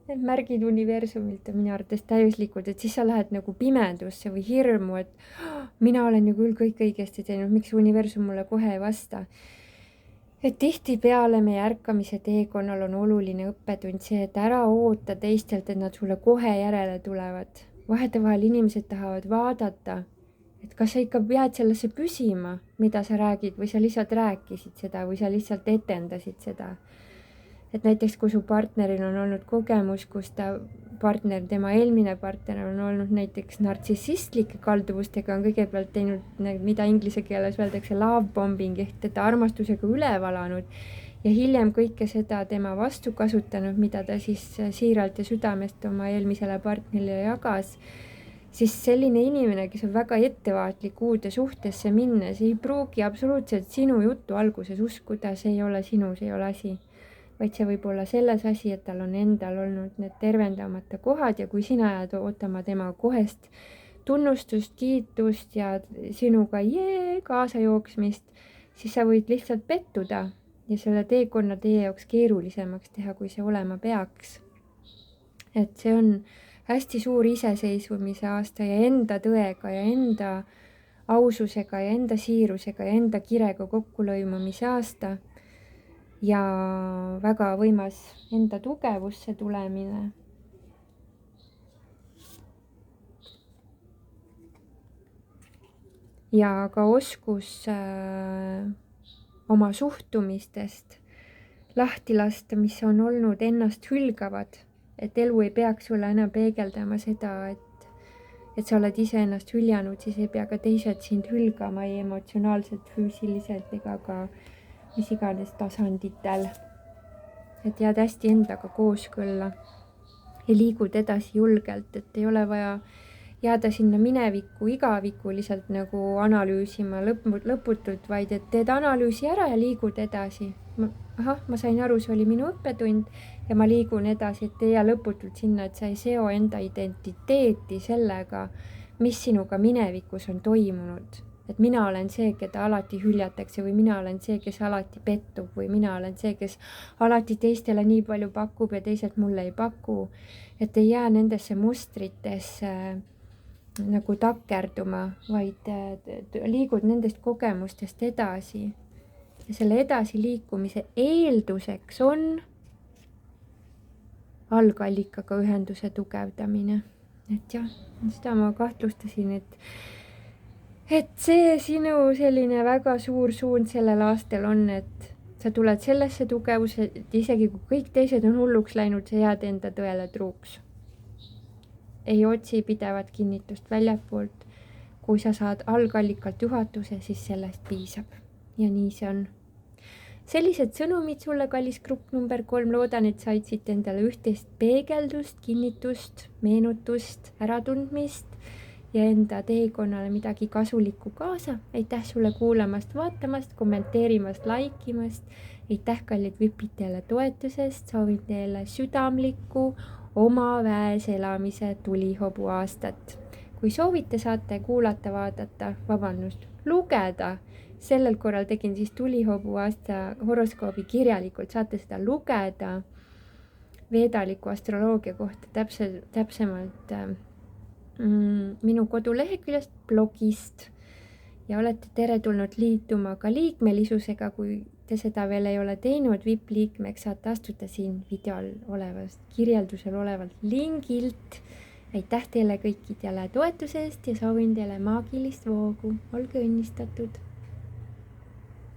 need märgid universumilt on minu arvates täiuslikud, et siis sa lähed nagu pimedusse või hirmu, et mina olen ju küll kõik õigesti teinud, miks universum mulle kohe ei vasta. Et tihtipeale meie ärkamise teekonnal on oluline õppetund see, et ära oota teistelt, et nad sulle kohe järele tulevad. Vahetevahel inimesed tahavad vaadata, et kas sa ikka jääd sellesse püsima, mida sa räägid, või sa lihtsalt rääkisid seda, või sa lihtsalt etendasid seda. Et näiteks, kui su partneril on olnud kogemus, kus tema eelmine partner on olnud näiteks nartsissistlike kalduvustega, on kõigepealt teinud, mida inglise keeles öeldakse love bombing, ehk teda armastusega üle valanud ja hiljem kõike seda tema vastu kasutanud, mida ta siis siiralt ja südamest oma eelmisele partnerile jagas, siis selline inimene, kes on väga ettevaatlik uude suhtesse minnes, ei pruugi absoluutselt sinu juttu alguses uskuda, see ei ole sinu, see ei ole asi. Vaid see võib olla selles asi, et tal on endal olnud need tervendamata kohad ja kui sina jääd ootama tema kohest tunnustust, kiitust ja sinuga kaasa jooksmist, siis sa võid lihtsalt pettuda ja selle teekonna teie jaoks keerulisemaks teha, kui see olema peaks. Et see on hästi suur iseseisvumise aasta ja enda tõega ja enda aususega ja enda siirusega ja enda kirega kokkulõimumise aasta. Ja väga võimas enda tugevusse tulemine. Ja ka oskus oma suhtumistest lahti lasta, mis on olnud ennast hülgavad, et elu ei peaks sulle enam peegeldama seda, et sa oled ise ennast hüljanud, siis ei pea ka teised sind hülgama ei emotsionaalselt, füüsiliselt ega ka mis iganes tasanditel, et jääd hästi endaga kooskõlla ja liigud edasi julgelt, et ei ole vaja jääda sinna minevikku igavikuliselt nagu analüüsima lõputult, vaid et teed analüüsi ära ja liigud edasi. Ma sain aru, see oli minu õppetund ja ma liigun edasi, et ei jää lõputult sinna, et sa ei seo enda identiteeti sellega, mis sinuga minevikus on toimunud. Et mina olen see, keda alati hüljatakse või mina olen see, kes alati pettub või mina olen see, kes alati teistele nii palju pakub ja teised mulle ei paku. Et ei jää nendesse mustritesse nagu takerduma, vaid liigud nendest kogemustest edasi. Ja selle edasi liikumise eelduseks on algallikaga ühenduse tugevdamine. Et jah, seda ma kahtlustasin, et see sinu selline väga suur suund sellel aastal on, et sa tuled sellesse tugevuse, et isegi kui kõik teised on hulluks läinud, sa jääd enda tõele truuks. Ei otsi pidevat kinnitust väljapoolt. Kui sa saad algallikalt juhatuse, siis sellest piisab. Ja nii see on. sellised sõnumid sulle, kallis grupp number 3, loodan, et sa andsid endale üht-teist peegeldust, kinnitust, meenutust, äratundmist ja enda teekonnale midagi kasulikku kaasa. Aitäh sulle kuulamast, vaatamast, kommenteerimast, laikimast. Aitäh, kallid vipitele toetusest. Soovin teile südamlikku oma väes elamise tulihobu aastat. Kui soovite, saate kuulata, vaadata, lugeda. Sellel korral tegin siis tulihobu aasta horoskoobi kirjalikult, saate seda lugeda veedaliku astroloogia kohta täpsemalt minu koduleheküljest, blogist ja olete teretulnud liituma ka liikmelisusega, kui te seda veel ei ole teinud. VIP-liikmeks saate astuda siin videol olevast, kirjeldusel olevalt lingilt. Aitäh teile kõikidele toetuse eest ja soovin teile maagilist voogu. Olge õnnistatud!